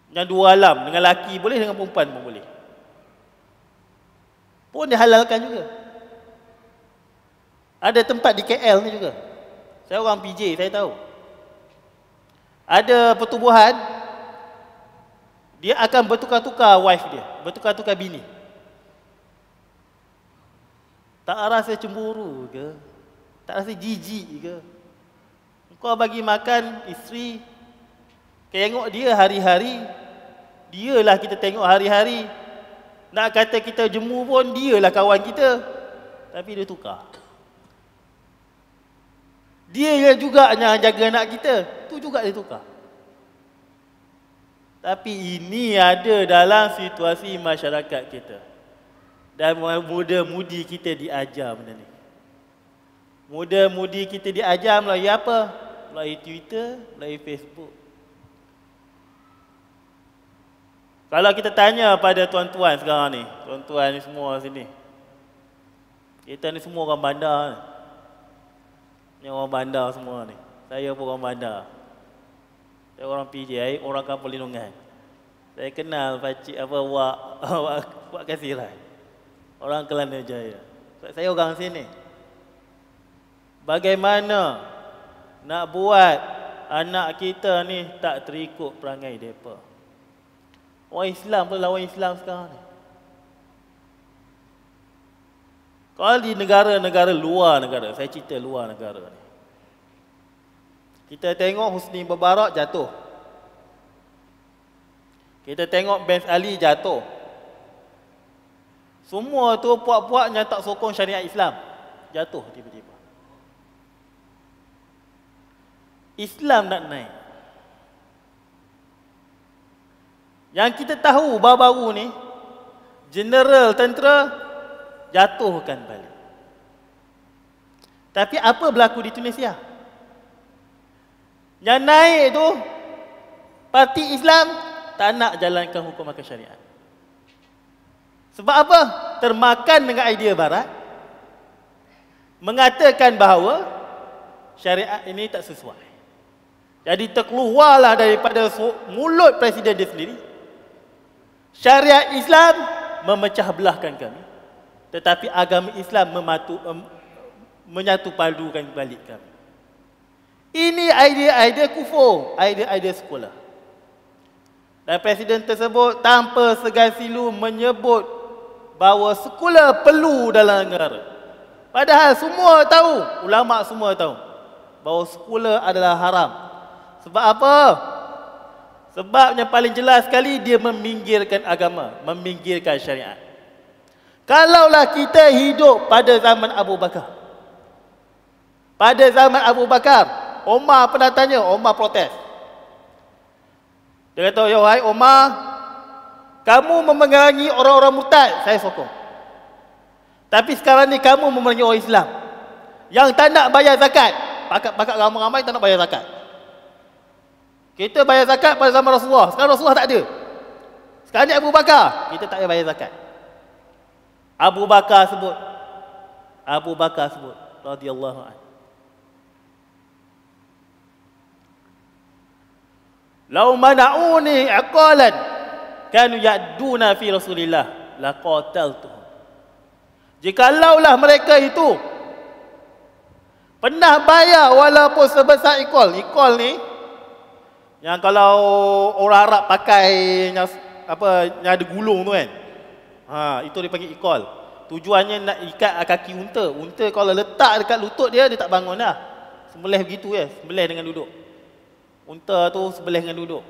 Yang dua alam, dengan laki boleh, dengan perempuan pun boleh. Pun dihalalkan juga. Ada tempat di KL ni juga. Saya orang PJ, saya tahu. Ada pertubuhan, dia akan bertukar-tukar wife dia, bertukar-tukar bini. Tak rasa cemburu ke? Tak rasa jijik ke? Kau bagi makan isteri, tengok dia hari-hari, dialah kita tengok hari-hari. Nak kata kita jemu pun, dialah kawan kita. Tapi dia tukar. Dia juga yang jaga anak kita, tu juga dia tukar. Tapi ini ada dalam situasi masyarakat kita. Dan muda-mudi kita diajar benda ni. Muda-mudi kita diajar melalui apa? Melalui Twitter, melalui Facebook. Kalau kita tanya pada tuan-tuan sekarang ni, tuan-tuan ni semua sini, kita ni semua orang bandar ni. Ni orang bandar semua ni. Saya pun orang bandar. Saya orang PJ, orang kampung lindungan. Saya kenal pakcik apa Wak Kasiran. Orang Kelana Jaya. Saya orang sini. Bagaimana nak buat anak kita ni tak terikut perangai mereka? Orang Islam pun lawan Islam sekarang ni. Kalau di negara-negara luar negara, saya cerita luar negara ni, kita tengok Husni Mubarak jatuh. Kita tengok Ben Ali jatuh. Semua tu puak-puak yang tak sokong syariat Islam jatuh tiba-tiba. Islam nak naik. Yang kita tahu baru-baru ni, general tentera jatuhkan balik. Tapi apa berlaku di Tunisia? Yang naik tu parti Islam tak nak jalankan hukum akan syariat. Sebab apa? Termakan dengan idea barat, mengatakan bahawa syariat ini tak sesuai. Jadi terkeluarlah daripada mulut presiden dia sendiri, syariat Islam memecah belahkan kami, tetapi agama Islam menyatu padukan balik kami. Ini idea-idea kufur, idea-idea sekolah. Dan presiden tersebut tanpa segan silu menyebut bahawa sekolah perlu dalam negara. Padahal semua tahu, ulama semua tahu bahawa sekolah adalah haram. Sebab apa? Sebab yang paling jelas sekali, dia meminggirkan agama, meminggirkan syariat. Kalaulah kita hidup pada zaman Abu Bakar. Pada zaman Abu Bakar, Omar pernah tanya, Omar protes. Dia kata, ya wahai Omar, kamu memerangi orang-orang murtad, saya sokong. Tapi sekarang ni kamu memerangi orang Islam yang tak nak bayar zakat. Pakat-pakat ramai-ramai tak nak bayar zakat. Kita bayar zakat pada zaman Rasulullah. Sekarang Rasulullah tak ada. Sekarang ni Abu Bakar, kita tak payah bayar zakat. Abu Bakar sebut radhiyallahu anhu, "Lau mana'uni aqalan kanu ya'duna fi Rasulillah laqataltuhum." Jikalaulah mereka itu pernah bayar walaupun sebesar ikol. Ikol ni yang kalau orang Arab pakai yang yang ada gulung tu kan. Itu dipanggil ikol. Tujuannya nak ikat kaki unta. Unta kalau letak dekat lutut dia, dia tak bangun dah. Sembelih begitu ya, sembelih dengan duduk. Unta tu sembelih dengan duduk.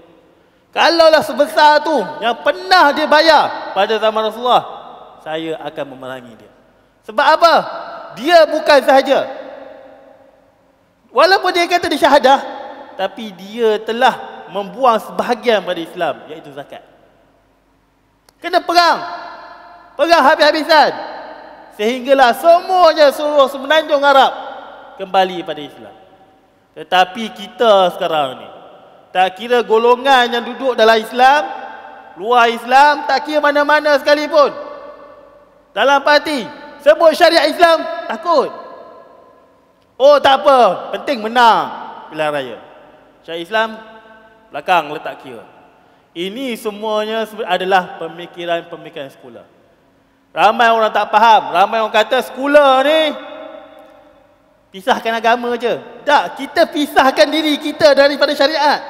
Kalaulah sebesar tu yang pernah dia bayar pada zaman Rasulullah, saya akan memerangi dia. Sebab apa? Dia bukan sahaja, walaupun dia kata dia syahadah, tapi dia telah membuang sebahagian pada Islam, iaitu zakat. Kena perang habis-habisan, sehinggalah semuanya seluruh semenanjung Arab kembali pada Islam. Tetapi kita sekarang ni, tak kira golongan yang duduk dalam Islam, luar Islam, tak kira mana-mana sekalipun, dalam parti sebut syariat Islam, takut. Oh tak apa, penting menang pilihan raya. Syariat Islam belakang letak kira. Ini semuanya adalah pemikiran-pemikiran sekular. Ramai orang tak faham, ramai orang kata sekular ni pisahkan agama je. Tak, kita pisahkan diri kita daripada syariat.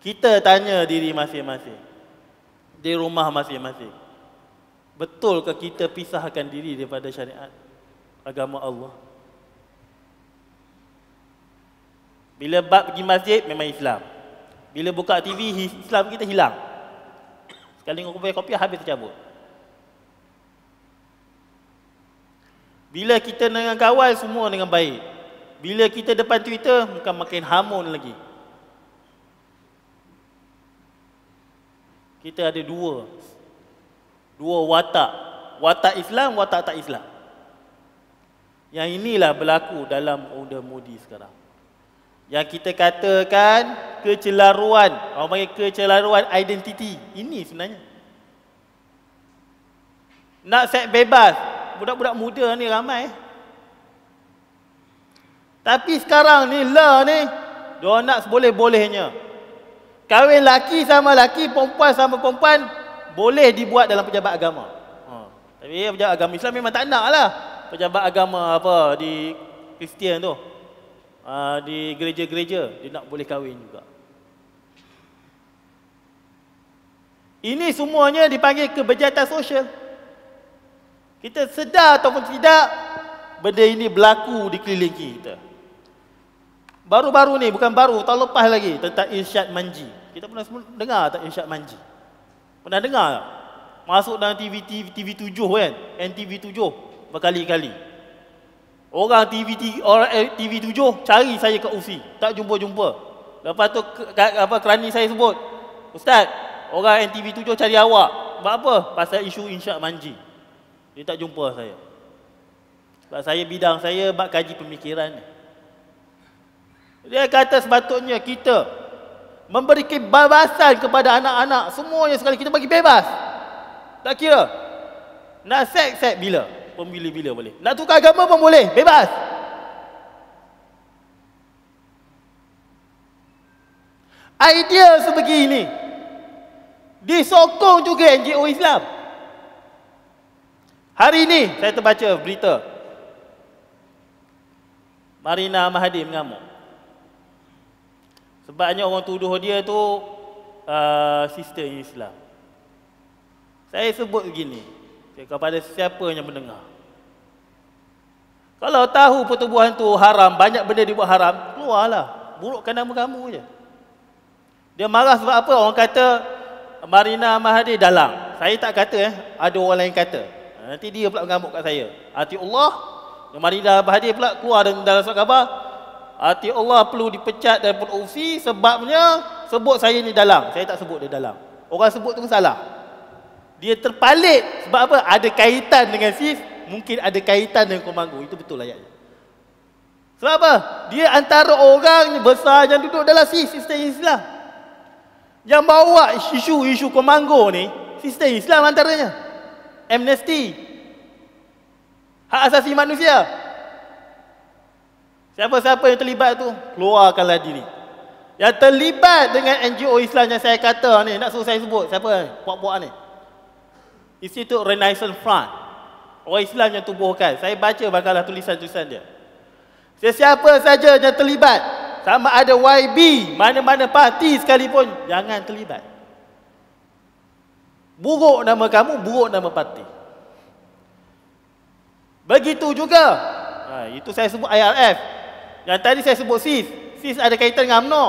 Kita tanya diri masing-masing, di rumah masing-masing, betulkah kita pisahkan diri daripada syariat agama Allah? Bila bab pergi masjid memang Islam, bila buka TV Islam kita hilang. Sekali kopi habis tercabut. Bila kita dengan kawal semua dengan baik, bila kita depan Twitter bukan makin hamun lagi. Kita ada dua watak. Watak Islam, watak tak Islam. Yang inilah berlaku dalam order Modi sekarang. Yang kita katakan kecelaruan, orang panggil kecelaruan identiti. Ini sebenarnya. Nak seks bebas, budak-budak muda ni ramai. Tapi sekarang ni diorang nak seboleh-bolehnya. Kahwin laki sama laki, perempuan sama perempuan boleh dibuat dalam pejabat agama. Tapi pejabat agama Islam memang tak nak lah. Pejabat agama apa di Kristian tu, di gereja-gereja dia nak boleh kahwin juga. Ini semuanya dipanggil kebejatan sosial. Kita sedar ataupun tidak, benda ini berlaku di keliling kita. Baru-baru ni, bukan baru, tahun lepas lagi, tentang Irsyad Manji. Kita pernah dengar tak Irsyad Manji? Pernah dengar tak? Masuk dalam TV7 kan? NTV7 berkali-kali. Orang TV7 cari saya kat UFI, tak jumpa-jumpa. Lepas tu kerani saya sebut, Ustaz, orang NTV7 cari awak. Sebab apa? Pasal isu Irsyad Manji. Dia tak jumpa saya. Sebab saya bidang saya bab kaji pemikiran ni. Dia kata sepatutnya kita memberi kebebasan kepada anak-anak semuanya sekali, kita bagi bebas. Tak kira nak seks bila, bila boleh. Nak tukar agama pun boleh, bebas. Idea sebegini disokong juga NGO Islam. Hari ini saya terbaca berita Marina Mahathir mengamuk. Sebabnya orang tuduh dia tu sister Islam. Saya sebut begini kepada siapa yang mendengar. Kalau tahu pertubuhan tu haram, banyak benda dibuat haram, keluarlah. Burukkan nama kamu je. Dia marah sebab apa? Orang kata Marina Mahathir dalang. Saya tak kata ada orang lain kata. Nanti dia pula mengamuk kat saya. Hati Allah, Marina Mahathir pula keluar dalam surat khabar, hati Allah perlu dipecat daripada UFI sebabnya sebut saya ni dalang. Saya tak sebut dia dalang. Orang sebut tu salah. Dia terpalit sebab apa? Ada kaitan dengan SIS, mungkin ada kaitan dengan Komando. Itu betul ayatnya. Sebab apa? Dia antara orang besar yang duduk dalam SIS, sistem Islam. Yang bawa isu-isu Komando ni, sistem Islam antaranya. Amnesty, hak asasi manusia. Siapa-siapa yang terlibat tu, keluarkanlah diri. Yang terlibat dengan NGO Islam yang saya kata ni, nak suruh saya sebut, siapa ni? Puak-puak ni. Institut Renaissance Front. Orang Islam yang tubuhkan. Saya baca bakalah tulisan-tulisan dia. Sesiapa saja yang terlibat, sama ada YB, mana-mana parti sekalipun, jangan terlibat. Buruk nama kamu, buruk nama parti. Begitu juga, itu saya sebut IRF. Yang tadi saya sebut SIS. SIS ada kaitan dengan UMNO.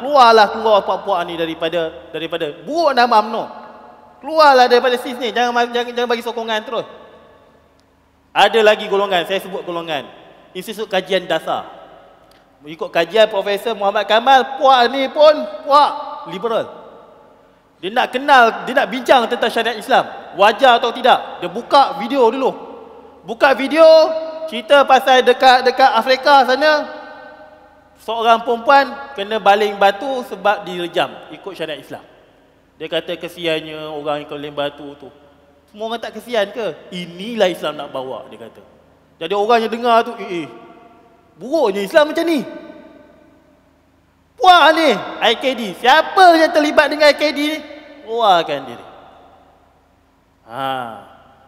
Keluar puak-puak ni daripada buruk nama UMNO. Keluarlah daripada SIS ni. Jangan bagi sokongan terus. Ada lagi golongan, saya sebut golongan Institut Kajian Dasar. Mengikut kajian Profesor Muhammad Kamal, puak ni pun puak liberal. Dia nak kenal, dia nak bincang tentang syariat Islam, wajar atau tidak. Dia buka video dulu. Buka video cerita pasal dekat Afrika sana, seorang perempuan kena baling batu sebab direjam ikut syariat Islam. Dia kata kesiannya orang yang baling batu tu. Semua orang tak kesian ke? Inilah Islam nak bawa, dia kata. Jadi orang yang dengar tu, buruknya Islam macam ni. Puas ni IKD. Siapa yang terlibat dengan IKD ni? Keluarkan diri.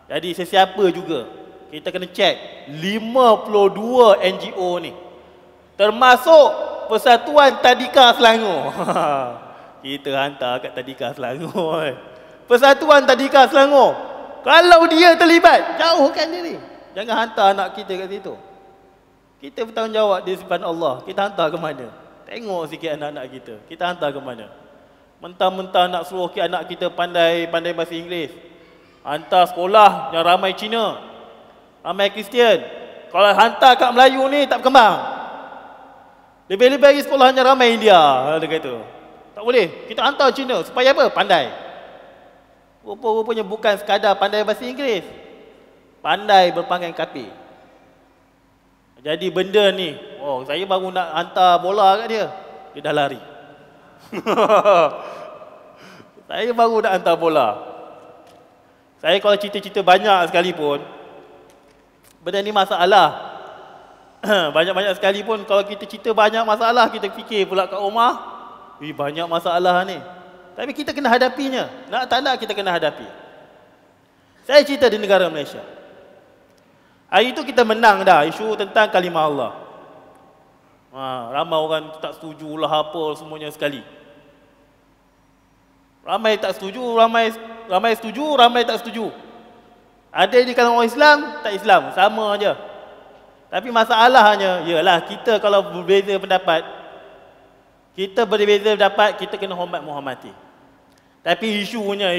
Jadi sesiapa juga kita kena cek 52 NGO ni. Termasuk Persatuan Tadika Selangor. Kita hantar kat Tadika Selangor. Persatuan Tadika Selangor. Kalau dia terlibat, jauhkan diri. Jangan hantar anak kita kat situ. Kita bertanggungjawab di depan Allah. Kita hantar ke mana? Tengok sikit anak-anak kita. Kita hantar ke mana? Mentang-mentang nak suruh anak kita pandai bahasa Inggeris. Hantar sekolah yang ramai Cina, ramai Kristian. Kalau hantar kat Melayu ni tak berkembang. Lebih-lebih lagi sekolahnya ramai India. Dia kata tak boleh, kita hantar Cina. Supaya apa? Pandai. Rupa-rupanya bukan sekadar pandai bahasa Inggeris, pandai berpangaian kapir. Jadi benda ni, saya baru nak hantar bola kat dia, dia dah lari. Saya baru nak hantar bola. Saya kalau cerita-cerita banyak sekalipun, benda ni masalah. Banyak-banyak sekalipun, kalau kita cerita banyak masalah, kita fikir pula kat rumah, banyak masalah ni. Tapi kita kena hadapinya. Nak tak nak kita kena hadapi. Saya cerita di negara Malaysia. Hari itu kita menang dah isu tentang kalimah Allah. Ramai orang tak setuju lah apa semuanya sekali. Ramai tak setuju, ramai setuju, ramai tak setuju. Ada di kalangan orang Islam, tak Islam, sama aja. Tapi masalahnya ialah kita kalau berbeza pendapat, kita kena menghormati. Tapi isunya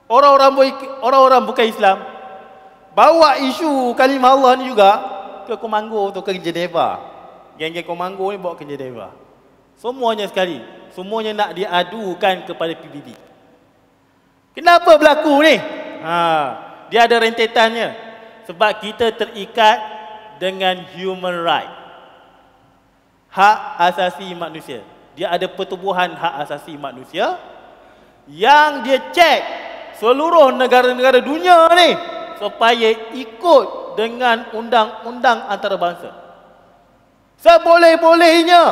orang-orang bukan Islam bawa isu kalimah Allah ni juga ke Komanggo atau ke Geneva. Geng-geng Komanggo ni bawa ke Geneva. Semuanya sekali, semuanya nak diadukan kepada PBB. Kenapa berlaku ni? Dia ada rentetannya. Sebab kita terikat dengan human right, hak asasi manusia. Dia ada pertubuhan hak asasi manusia yang dia cek seluruh negara-negara dunia ni supaya ikut dengan undang-undang antarabangsa. Seboleh-bolehnya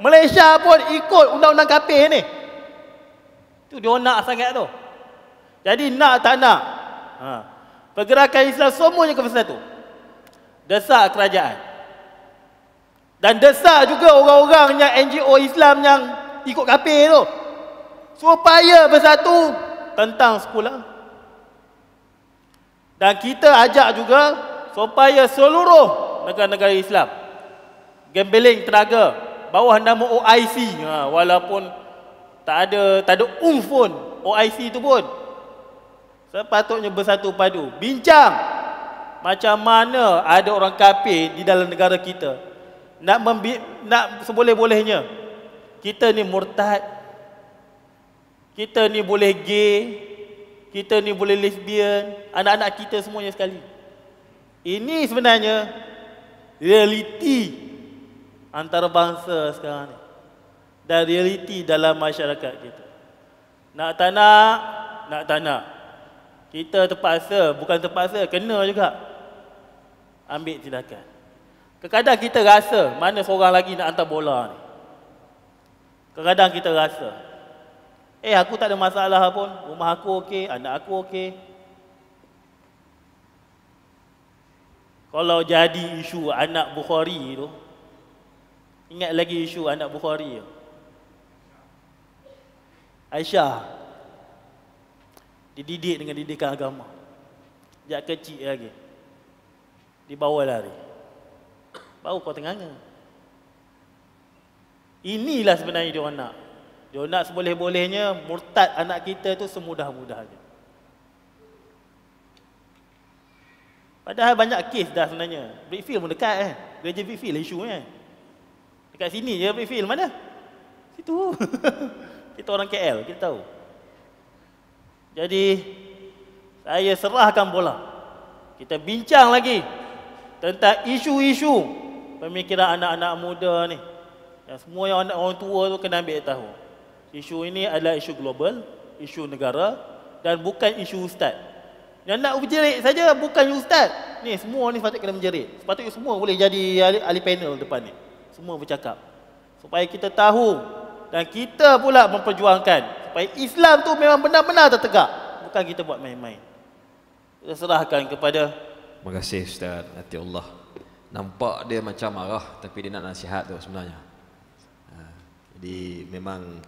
Malaysia pun ikut undang-undang kapir ni. Tu dia nak sangat tu. Jadi nak tak nak, pergerakan Islam semuanya ke satu. Desak kerajaan. Dan desak juga orang-orang yang NGO Islam yang ikut kapir tu, supaya bersatu tentang sekolah. Dan kita ajak juga supaya seluruh negara-negara Islam gembeling tenaga bawah nama OIC, walaupun tak ada pun OIC tu pun, sepatutnya bersatu padu, bincang macam mana ada orang kafir di dalam negara kita nak seboleh-bolehnya. Kita ni murtad, kita ni boleh gay, kita ni boleh lesbian, anak-anak kita semuanya sekali. Ini sebenarnya realiti antarabangsa sekarang ni, dan realiti dalam masyarakat kita. Nak tak nak, kita terpaksa, bukan terpaksa, kena juga ambil tindakan. Kadang-kadang kita rasa mana seorang lagi nak hantar bola ni. Kadang-kadang kita rasa aku tak ada masalah pun, rumah aku okey, anak aku okey. Kalau jadi isu anak Bukhari tu, ingat lagi isu anak Bukhari tu, Aisyah dididik dengan didikan agama, sejak kecil lagi dibawa lari, baru kau tengah-tengah. Inilah sebenarnya dia nak. Dia nak seboleh-bolehnya murtad anak kita tu semudah-mudahnya. Padahal banyak kes dah sebenarnya. Brickfield pun dekat kan. Gereja Brickfield isu kan. Dekat sini je Brickfield, mana? Situ. Kita orang KL, kita tahu. Jadi saya serahkan bola. Kita bincang lagi tentang isu-isu pemikiran anak-anak muda ni. Yang semua yang orang tua tu kena ambil tahu. Isu ini adalah isu global, isu negara, dan bukan isu ustaz. Yang nak berjerit saja bukan ustaz, Ni semua ni sepatutnya kena menjerit. Sepatutnya semua boleh jadi ahli panel depan ni. Semua bercakap. Supaya kita tahu dan kita pula memperjuangkan supaya Islam tu memang benar-benar tertegak. Bukan kita buat main-main. Kita serahkan kepada. Terima kasih Ustaz Atiullah. Nampak dia macam marah tapi dia nak nasihat tu sebenarnya. Jadi memang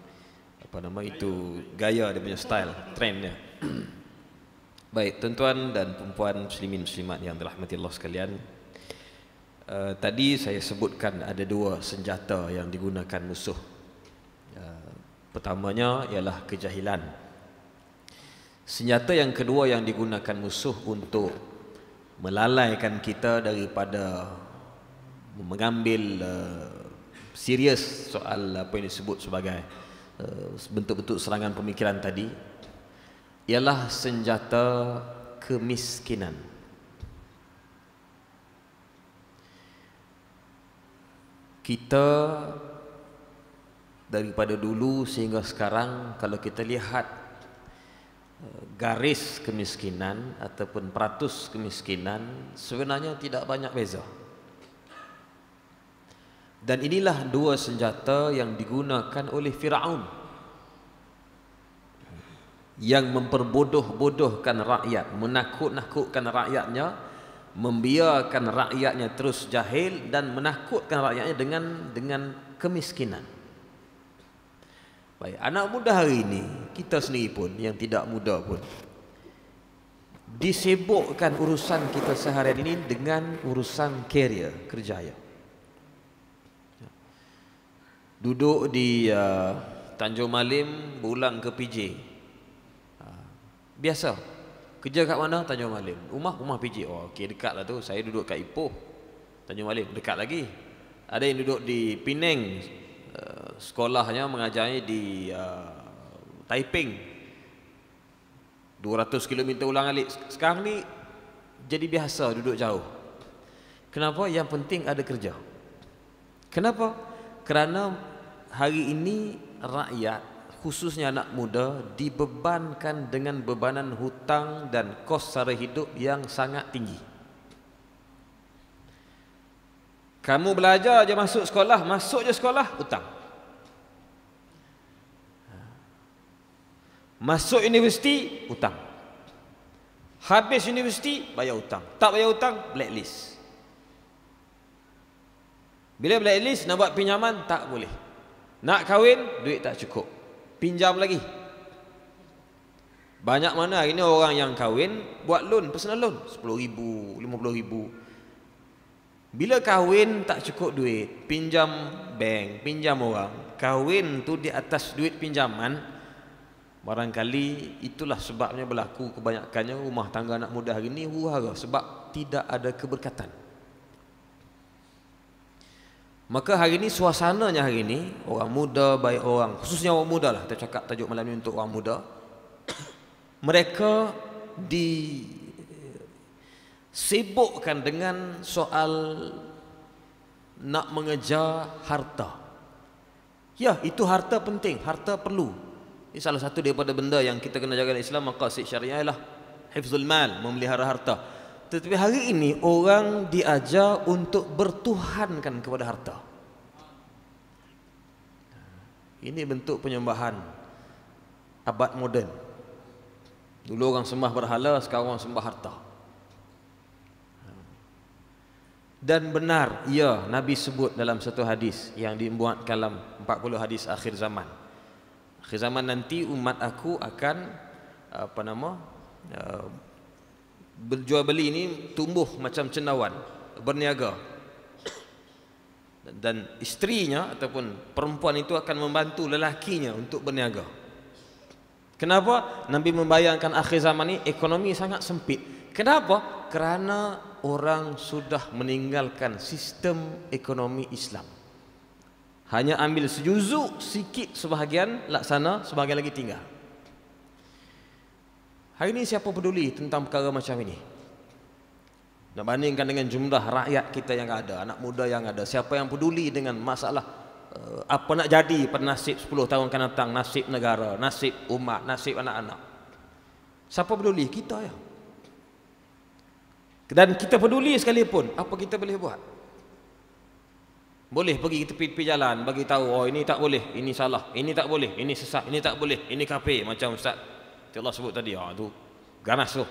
itu gaya dia punya style, trend dia. Baik, tuan-tuan dan puan-puan muslimin muslimat yang dirahmati Allah sekalian. Tadi saya sebutkan ada dua senjata yang digunakan musuh. Pertamanya ialah kejahilan. Senjata yang kedua yang digunakan musuh untuk melalaikan kita daripada mengambil serius soal apa yang disebut sebagai bentuk-bentuk serangan pemikiran tadi, ialah senjata kemiskinan. Kita daripada dulu sehingga sekarang, kalau kita lihat garis kemiskinan ataupun peratus kemiskinan, sebenarnya tidak banyak beza. Dan inilah dua senjata yang digunakan oleh Firaun, yang memperbodoh-bodohkan rakyat, menakut-nakutkan rakyatnya, membiarkan rakyatnya terus jahil dan menakutkan rakyatnya dengan kemiskinan. Baik, anak muda hari ini, kita sendiri pun yang tidak muda pun, disibukkan urusan kita seharian ini dengan urusan karier, kerjaya. Duduk di Tanjung Malim, pulang ke PJ. Biasa. Kerja kat mana? Tanjung Malim. Rumah PJ. Oh, okey, dekat lah tu. Saya duduk kat Ipoh, Tanjung Malim, dekat lagi. Ada yang duduk di Penang, sekolahnya mengajarnya di Taiping, 200 km ulang alik. Sekarang ni jadi biasa duduk jauh. Kenapa? Yang penting ada kerja. Kenapa? Kerana hari ini rakyat, khususnya anak muda, dibebankan dengan bebanan hutang dan kos sara hidup yang sangat tinggi. Kamu belajar je masuk je sekolah, hutang. Masuk universiti, hutang. Habis universiti, bayar hutang. Tak bayar hutang, blacklist. Bila blacklist, nak buat pinjaman, tak boleh. Nak kahwin, duit tak cukup, pinjam lagi. Banyak mana hari ini orang yang kahwin buat loan, personal loan, 10,000, 50,000. Bila kahwin tak cukup duit, pinjam bank, pinjam orang. Kahwin tu di atas duit pinjaman. Barangkali itulah sebabnya berlaku kebanyakannya rumah tangga anak muda hari ini huru-hara, sebab tidak ada keberkatan. Maka hari ini suasananya hari ini, orang muda, baik orang, khususnya orang muda lah, kita cakap tajuk malam ini untuk orang muda, mereka disibukkan dengan soal nak mengejar harta. Ya, itu harta penting, harta perlu. Ini salah satu daripada benda yang kita kena jaga dalam Islam, maqasid syariah ialah hifzul mal, memelihara harta. Tetapi hari ini orang diajar untuk bertuhankan kepada harta. Ini bentuk penyembahan abad moden. Dulu orang sembah berhala, sekarang orang sembah harta. Dan benar, ya, Nabi sebut dalam satu hadis yang dimuat dalam 40 hadis akhir zaman. Akhir zaman nanti umat aku akan berjual beli ini tumbuh macam cendawan, berniaga, dan isterinya ataupun perempuan itu akan membantu lelakinya untuk berniaga. Kenapa? Nabi membayangkan akhir zaman ini ekonomi sangat sempit. Kenapa? Kerana orang sudah meninggalkan sistem ekonomi Islam. Hanya ambil sejuzuk, sikit sebahagian laksana, sebahagian lagi tinggal. Hari ini siapa peduli tentang perkara macam ini? Nak bandingkan dengan jumlah rakyat kita yang ada, anak muda yang ada, siapa yang peduli dengan masalah apa nak jadi pada nasib 10 tahun akan datang, nasib negara, nasib umat, nasib anak-anak? Siapa peduli? Kita ya. Dan kita peduli sekalipun, apa kita boleh buat? Boleh pergi ke tepi jalan bagi tahu, oh ini tak boleh, ini salah, ini tak boleh, ini sesat, ini tak boleh, ini kafir, macam Ustaz Allah sebut tadi. Tu ganas tu.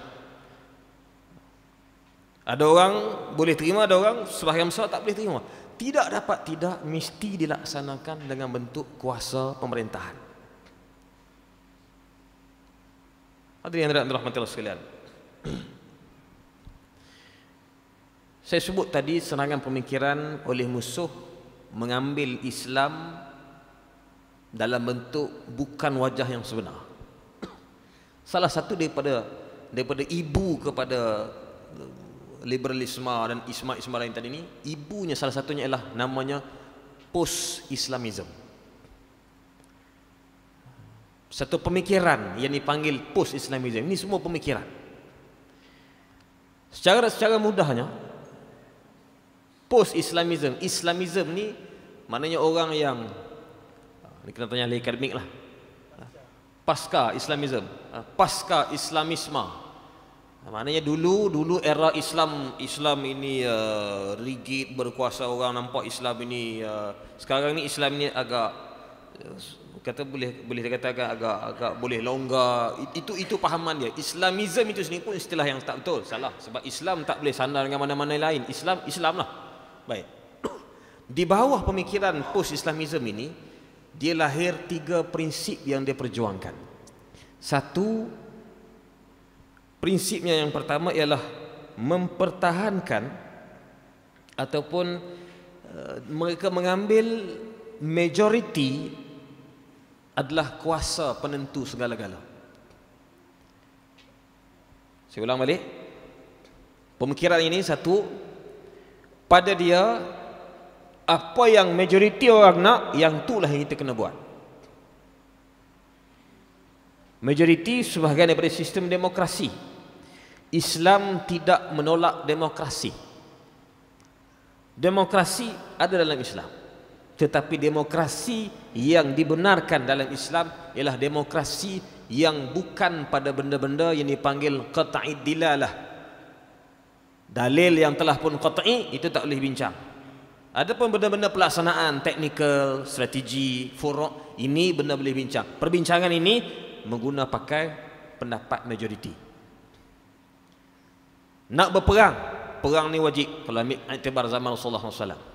Ada orang boleh terima, ada orang sebahagian besar tak boleh terima. Tidak dapat tidak, mesti dilaksanakan dengan bentuk kuasa pemerintahan. Hadirin yang dirahmati Allah sekalian. Saya sebut tadi serangan pemikiran oleh musuh mengambil Islam dalam bentuk bukan wajah yang sebenar. Salah satu daripada ibu kepada liberalisme dan isma lain tadi ni, ibunya salah satunya ialah namanya post-Islamism. Satu pemikiran yang dipanggil post-Islamism. Ini semua pemikiran. Secara mudahnya, post-Islamism, Islamism ni maknanya orang yang, ni kena tanya ahli akademik lah, pasca Islamism, pasca Islamisme. Maknanya dulu era Islam ini rigid, berkuasa, orang nampak Islam ini sekarang ni Islam ini agak kata boleh dikatakan agak boleh longgar. Itu pahaman dia. Islamism itu sendiri pun istilah yang tak betul, salah. Sebab Islam tak boleh sandar dengan mana-mana lain. Islam lah. Baik. Di bawah pemikiran post-Islamism ini, dia lahir 3 prinsip yang dia perjuangkan. Satu, prinsipnya yang pertama ialah mempertahankan ataupun mereka mengambil majoriti adalah kuasa penentu segala-gala. Saya ulang balik. Pemikiran ini satu, pada dia apa yang majoriti orang nak, yang itulah yang kita kena buat. Majoriti sebahagian daripada sistem demokrasi. Islam tidak menolak demokrasi. Demokrasi ada dalam Islam. Tetapi demokrasi yang dibenarkan dalam Islam ialah demokrasi yang bukan pada benda-benda yang dipanggil qat'id dilalah. Dalil yang telah pun qat'i itu tak boleh bincang. Adapun benda-benda pelaksanaan, teknikal, strategi, furu', ini benda boleh bincang. Perbincangan ini menggunakan pakai pendapat majoriti. Nak berperang, perang ni wajib kalau ambil iktibar zaman Rasulullah SAW.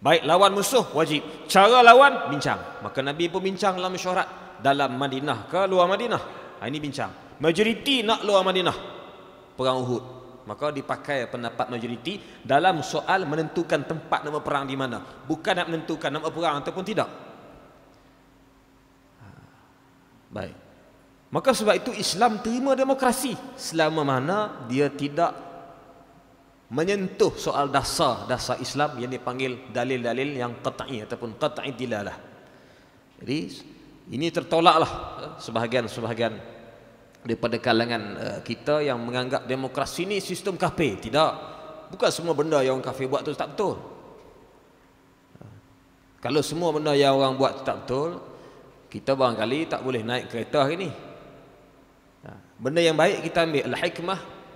Baik, lawan musuh wajib. Cara lawan bincang. Maka Nabi pun bincang dalam mesyuarat, dalam Madinah ke luar Madinah. Ini bincang. Majoriti nak luar Madinah, perang Uhud. Maka dipakai pendapat majoriti dalam soal menentukan tempat nak berperang di mana. Bukan nak menentukan nak berperang ataupun tidak. Baik. Maka sebab itu Islam terima demokrasi selama mana dia tidak menyentuh soal dasar Islam yang dipanggil dalil-dalil yang qat'i ataupun qat'i dilalah. Jadi ini tertolaklah sebahagian daripada kalangan kita yang menganggap demokrasi ini sistem kafir. Tidak. Bukan semua benda yang orang kafir buat tu tak betul. Kalau semua benda yang orang buat tu tak betul, kita barangkali tak boleh naik kereta hari ni. Benda yang baik kita ambil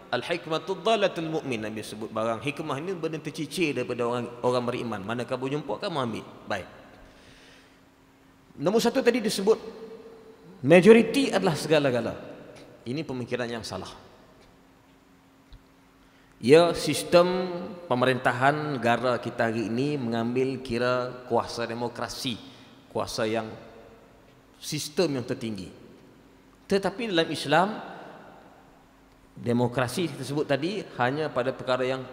al-hikmatu dhalatul mu'min. Nabi sebut barang hikmah ini benda tercicir daripada orang beriman. Mana kamu jumpa kamu ambil. Baik. Nombor satu tadi disebut majoriti adalah segala-gala. Ini pemikiran yang salah. Ya, sistem pemerintahan negara kita hari ini mengambil kira kuasa demokrasi, kuasa yang sistem yang tertinggi. Tetapi dalam Islam, demokrasi kita sebut tadi hanya pada perkara yang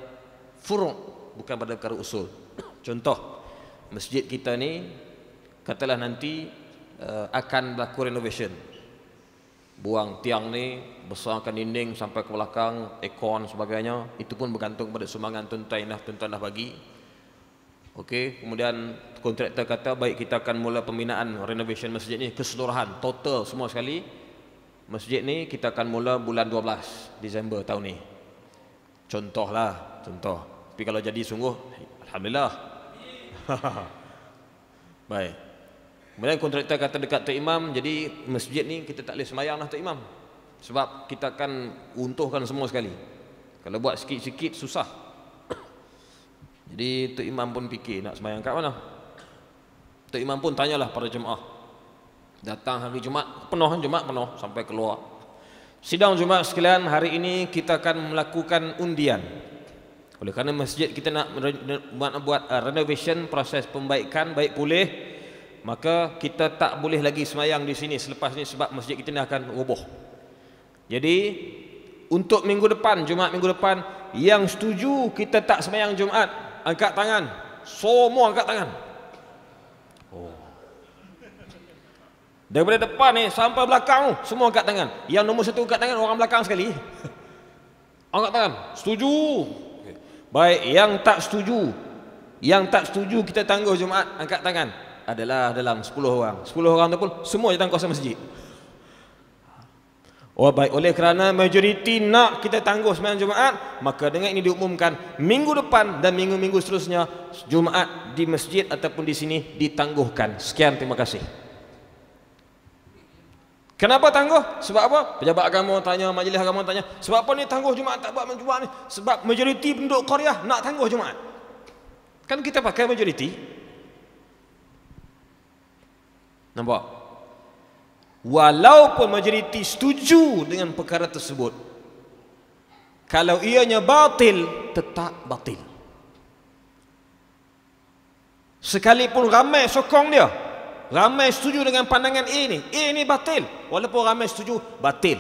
furu', bukan pada perkara usul. Contoh, masjid kita ni katalah nanti akan berlaku renovation. Buang tiang ni, besarkan dinding sampai ke belakang, aircon sebagainya. Itu pun bergantung pada sumbangan tuan-tuan dah bagi. Okey, kemudian kontraktor kata baik kita akan mula pembinaan renovation masjid ni keseluruhan, total semua sekali. Masjid ni kita akan mula bulan 12 Disember tahun ni. Contoh. Tapi kalau jadi sungguh, alhamdulillah. Baik. Kemudian kontraktor kata dekat Tok Imam, jadi masjid ni kita tak boleh sembahyang lah Tok Imam, sebab kita akan untuhkan semua sekali. Kalau buat sikit-sikit susah. Jadi Tok Imam pun fikir nak sembahyang kat mana. Tok Imam pun tanyalah pada jemaah. Datang hari Jumaat, Jumaat penuh sampai keluar. Sidang Jumaat sekalian, hari ini kita akan melakukan undian. Oleh kerana masjid kita nak buat renovation, proses pembaikan, baik pulih, maka kita tak boleh lagi sembahyang di sini selepas ni sebab masjid kita ni akan roboh. Jadi untuk minggu depan, Jumaat minggu depan, yang setuju kita tak sembahyang Jumaat, angkat tangan. Semua angkat tangan. Daripada depan ni sampai belakang semua angkat tangan. Yang nombor 1 angkat tangan orang belakang sekali. Angkat tangan. Setuju. Baik, yang tak setuju, kita tangguh Jumaat, angkat tangan. Adalah dalam 10 orang. 10 orang tu pun semua datang kuasa masjid. Oh baik, oleh kerana majoriti nak kita tangguh sembahyang Jumaat, maka dengan ini diumumkan minggu depan dan minggu-minggu seterusnya Jumaat di masjid ataupun di sini ditangguhkan. Sekian, terima kasih. Kenapa tangguh? Sebab apa? Pejabat agama tanya, majlis agama tanya, sebab apa ni tangguh Jumaat tak buat Jumaat ni? Sebab majoriti penduduk Korea nak tangguh Jumaat. Kan kita pakai majoriti. Nampak? Walaupun majoriti setuju dengan perkara tersebut, kalau ianya batil, tetap batil. Sekalipun ramai sokong dia, ramai setuju dengan pandangan A ni batil, walaupun ramai setuju, batil.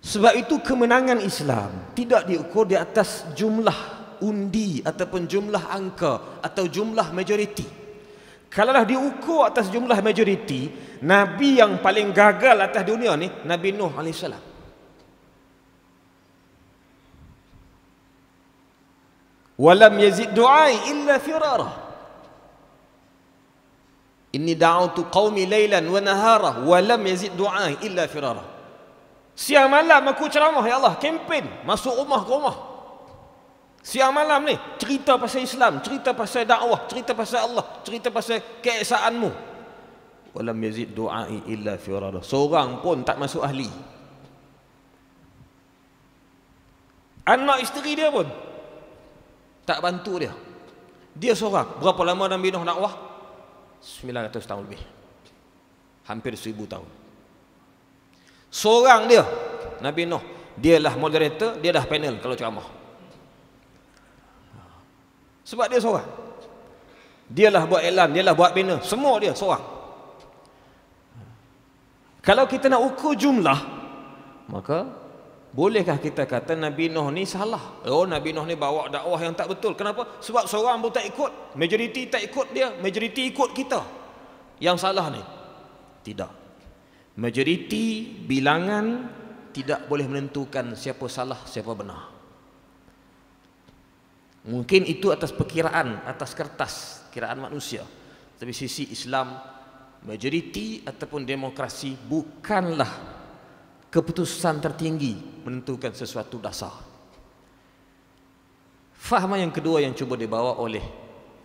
Sebab itu kemenangan Islam tidak diukur di atas jumlah undi ataupun jumlah angka atau jumlah majoriti. Kalaulah diukur atas jumlah majoriti, Nabi yang paling gagal atas dunia ni Nabi Nuh AS. Walam yazid du'ai illa firara. Inni da'autu qaumi laylan wa nahara walam yazid du'ai illa firara. Siang malam aku ceramah, ya Allah, kempen masuk rumah ke rumah. Siang malam ni cerita pasal Islam, cerita pasal dakwah, cerita pasal Allah, cerita pasal keesaanmu. Walam yazid du'ai illa firara. Seorang pun tak masuk ahli. Anak isteri dia pun tak bantu dia. Dia seorang. Berapa lama Nabi Nuh dakwah? 900 tahun lebih. Hampir 1000 tahun. Seorang dia, Nabi Nuh. Dialah moderator, dia dah panel kalau ceramah. Sebab dia seorang. Dialah buat iklan, dialah buat banner, semua dia seorang. Kalau kita nak ukur jumlah, maka bolehkah kita kata Nabi Nuh ni salah? Oh, Nabi Nuh ni bawa dakwah yang tak betul. Kenapa? Sebab seorang pun tak ikut, majoriti tak ikut dia, majoriti ikut kita. Yang salah ni? Tidak. Majoriti bilangan tidak boleh menentukan siapa salah, siapa benar. Mungkin itu atas perkiraan, atas kertas, kiraan manusia. Tapi sisi Islam, majoriti ataupun demokrasi bukanlah keputusan tertinggi menentukan sesuatu dasar. Fahaman yang kedua yang cuba dibawa oleh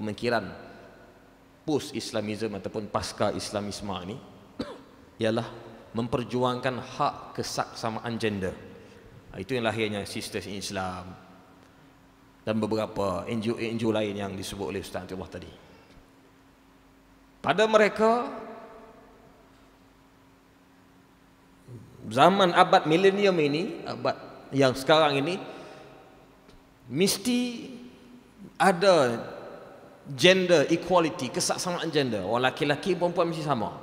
pemikiran post-Islamism ataupun pasca-Islamisme ini ialah memperjuangkan hak kesaksamaan gender. Itu yang lahirnya Sisters in Islam dan beberapa NGO lain yang disebut oleh Ustaz Atiyullah tadi. Pada mereka, zaman abad milenium ini, abad yang sekarang ini, mesti ada gender equality, kesaksamaan gender. Orang laki-laki perempuan mesti sama.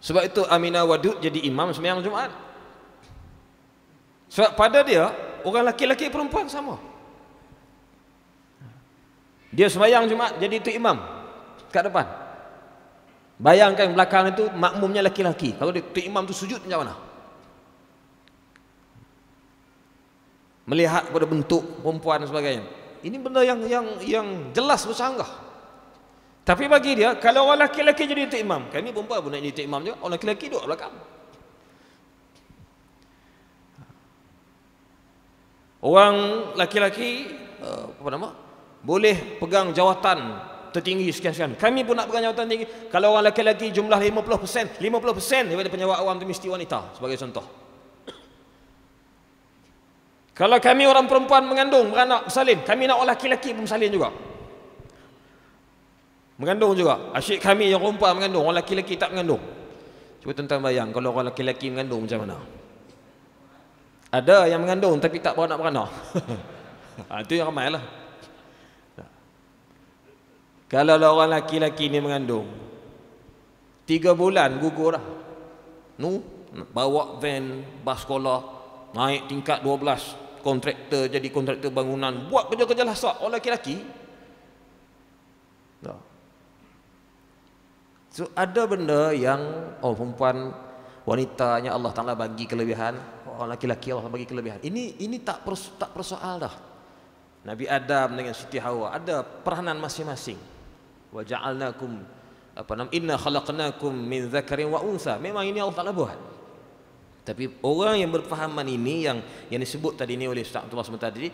Sebab itu Aminah Wadud jadi imam sembahyang Jumaat. Sebab pada dia orang laki-laki perempuan sama. Dia sembahyang Jumaat jadi itu imam kat depan. Bayangkan belakang itu makmumnya laki-laki. Kalau dia itu imam tu sujud macam mana? Melihat pada bentuk perempuan dan sebagainya. Ini benda yang jelas bersanggah. Tapi bagi dia, kalau orang laki-laki jadi itu imam, kami perempuan pun nak jadi itu imam juga, orang laki-laki duduk belakang. Orang laki-laki boleh pegang jawatan tertinggi sekian-sekian. Kami pun nak pegang jawatan tinggi. Kalau orang lelaki jumlah 50% daripada penjawat awam itu mesti wanita, sebagai contoh. Kalau kami orang perempuan mengandung, beranak, bersalin, kami nak orang lelaki pun bersalin juga. Mengandung juga. Asyik kami yang perempuan mengandung, orang lelaki tak mengandung. Cuba tuan-tuan bayang kalau orang lelaki mengandung macam mana? Ada yang mengandung tapi tak beranak-beranak. Itu yang ramai lah. Kalau orang lelaki ni mengandung 3 bulan gugur dah. Bawa van, bas sekolah, naik tingkat 12, kontraktor, jadi kontraktor bangunan, buat kerja-kerja lasak orang lelaki. So ada benda yang perempuan, wanitanya Allah Ta'ala bagi kelebihan, orang lelaki Allah bagi kelebihan. Ini tak persoal dah. Nabi Adam dengan Siti Hawa ada peranan masing-masing. Wa ja'alnakum inna khalaqnakum min dzakarin wa unsa. Memang ini Allah Ta'ala buat. Tapi orang yang berfahaman ini yang disebut tadi ini oleh Ustaz Abdullah sebentar tadi,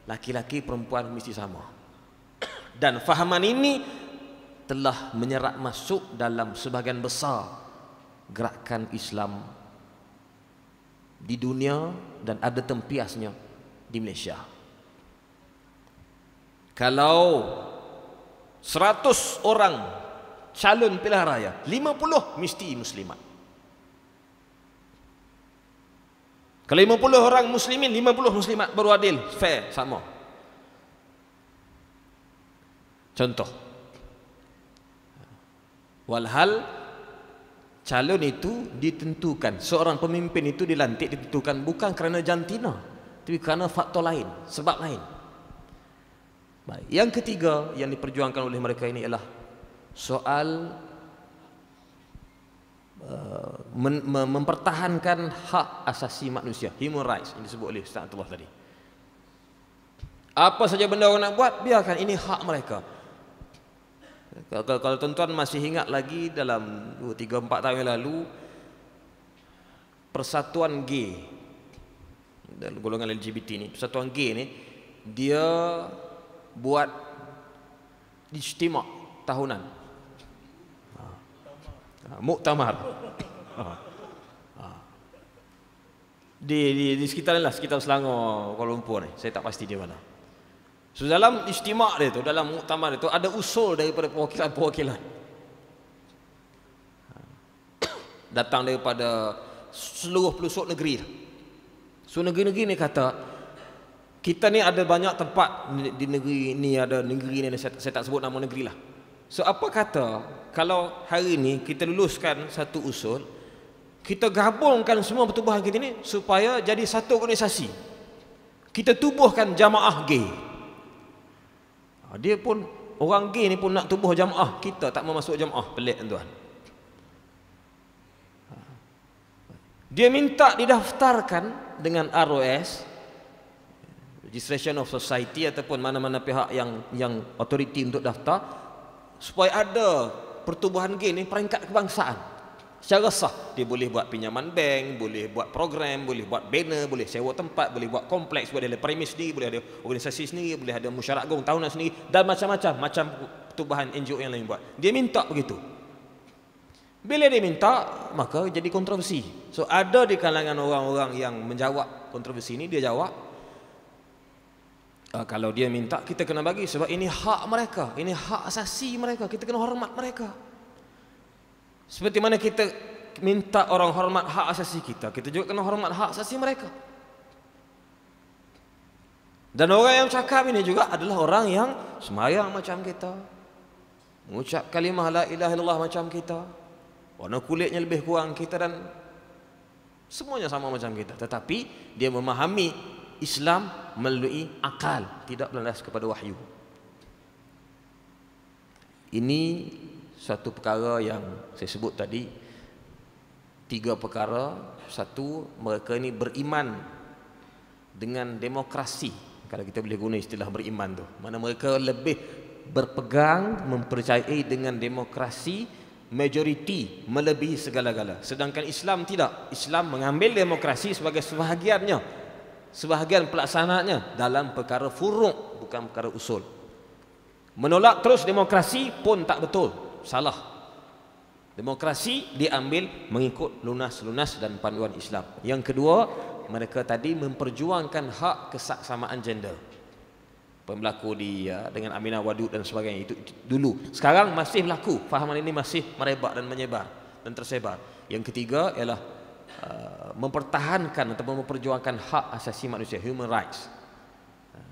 laki-laki perempuan mesti sama. Dan fahaman ini telah menyerap masuk dalam sebahagian besar gerakan Islam di dunia dan ada tempiasnya di Malaysia. Kalau 100 orang calon pilihan raya, 50 mesti muslimat. Kalau 50 orang muslimin, 50 muslimat, baru adil, fair, sama. Contoh, walhal calon itu ditentukan, seorang pemimpin itu dilantik ditentukan bukan kerana jantina, tapi kerana faktor lain, sebab lain. Baik. Yang ketiga yang diperjuangkan oleh mereka ini ialah soal mempertahankan hak asasi manusia, human rights, yang disebut oleh Ustaz Abdullah tadi. Apa saja benda orang nak buat, biarkan, ini hak mereka. Kalau tuan-tuan masih ingat lagi dalam 3-4 tahun yang lalu, persatuan gay dalam golongan LGBT ni, persatuan gay ni, dia buat ijtima' tahunan, muktamar di sekitar Selangor, Kuala Lumpur ni, saya tak pasti di mana. So dalam ijtima' dia tu, dalam muktamar itu ada usul daripada perwakilan-perwakilan datang daripada seluruh pelosok negeri. So negeri-negeri ni kata, kita ni ada banyak tempat di negeri ni, ada negeri ni, saya tak sebut nama negeri lah. So apa kata kalau hari ni kita luluskan satu usul, kita gabungkan semua pertubuhan kita ni supaya jadi satu organisasi, kita tubuhkan jamaah gay. Dia pun, orang gay ni pun nak tubuh jamaah, kita tak mau masuk jamaah, pelik tuan. Dia minta didaftarkan dengan ROS, Registration of Society, ataupun mana-mana pihak yang authority untuk daftar, supaya ada pertubuhan gay ni peringkat kebangsaan secara sah. Dia boleh buat pinjaman bank, boleh buat program, boleh buat banner, boleh sewa tempat, boleh buat kompleks, boleh ada premis sendiri, boleh ada organisasi sendiri, boleh ada musyarak agung tahunan sendiri, dan macam-macam pertubuhan NGO yang lain buat. Dia minta begitu. Bila dia minta, maka jadi kontroversi. So ada di kalangan orang-orang yang menjawab kontroversi ini, dia jawab, kalau dia minta, kita kena bagi, sebab ini hak mereka, ini hak asasi mereka, kita kena hormat mereka. Seperti mana kita minta orang hormat hak asasi kita, kita juga kena hormat hak asasi mereka. Dan orang yang cakap ini juga adalah orang yang sembahyang macam kita, mengucap kalimah la ilaha illallah macam kita, warna kulitnya lebih kurang kita, dan semuanya sama macam kita, tetapi dia memahami Islam melalui akal, tidak berlandas kepada wahyu. Ini satu perkara yang saya sebut tadi, 3 perkara. Satu, mereka ini beriman dengan demokrasi, kalau kita boleh guna istilah beriman tu, mana mereka lebih berpegang, mempercayai dengan demokrasi majoriti melebihi segala-gala. Sedangkan Islam tidak. Islam mengambil demokrasi sebagai sebahagiannya, sebahagian pelaksanaannya dalam perkara furu', bukan perkara usul. Menolak terus demokrasi pun tak betul, salah. Demokrasi diambil mengikut lunas-lunas dan panduan Islam. Yang kedua, mereka tadi memperjuangkan hak kesaksamaan gender. Berlaku dengan Aminah Wadud dan sebagainya itu dulu. Sekarang masih berlaku, fahaman ini masih merebak dan menyebar dan tersebar. Yang ketiga ialah mempertahankan atau memperjuangkan hak asasi manusia, human rights.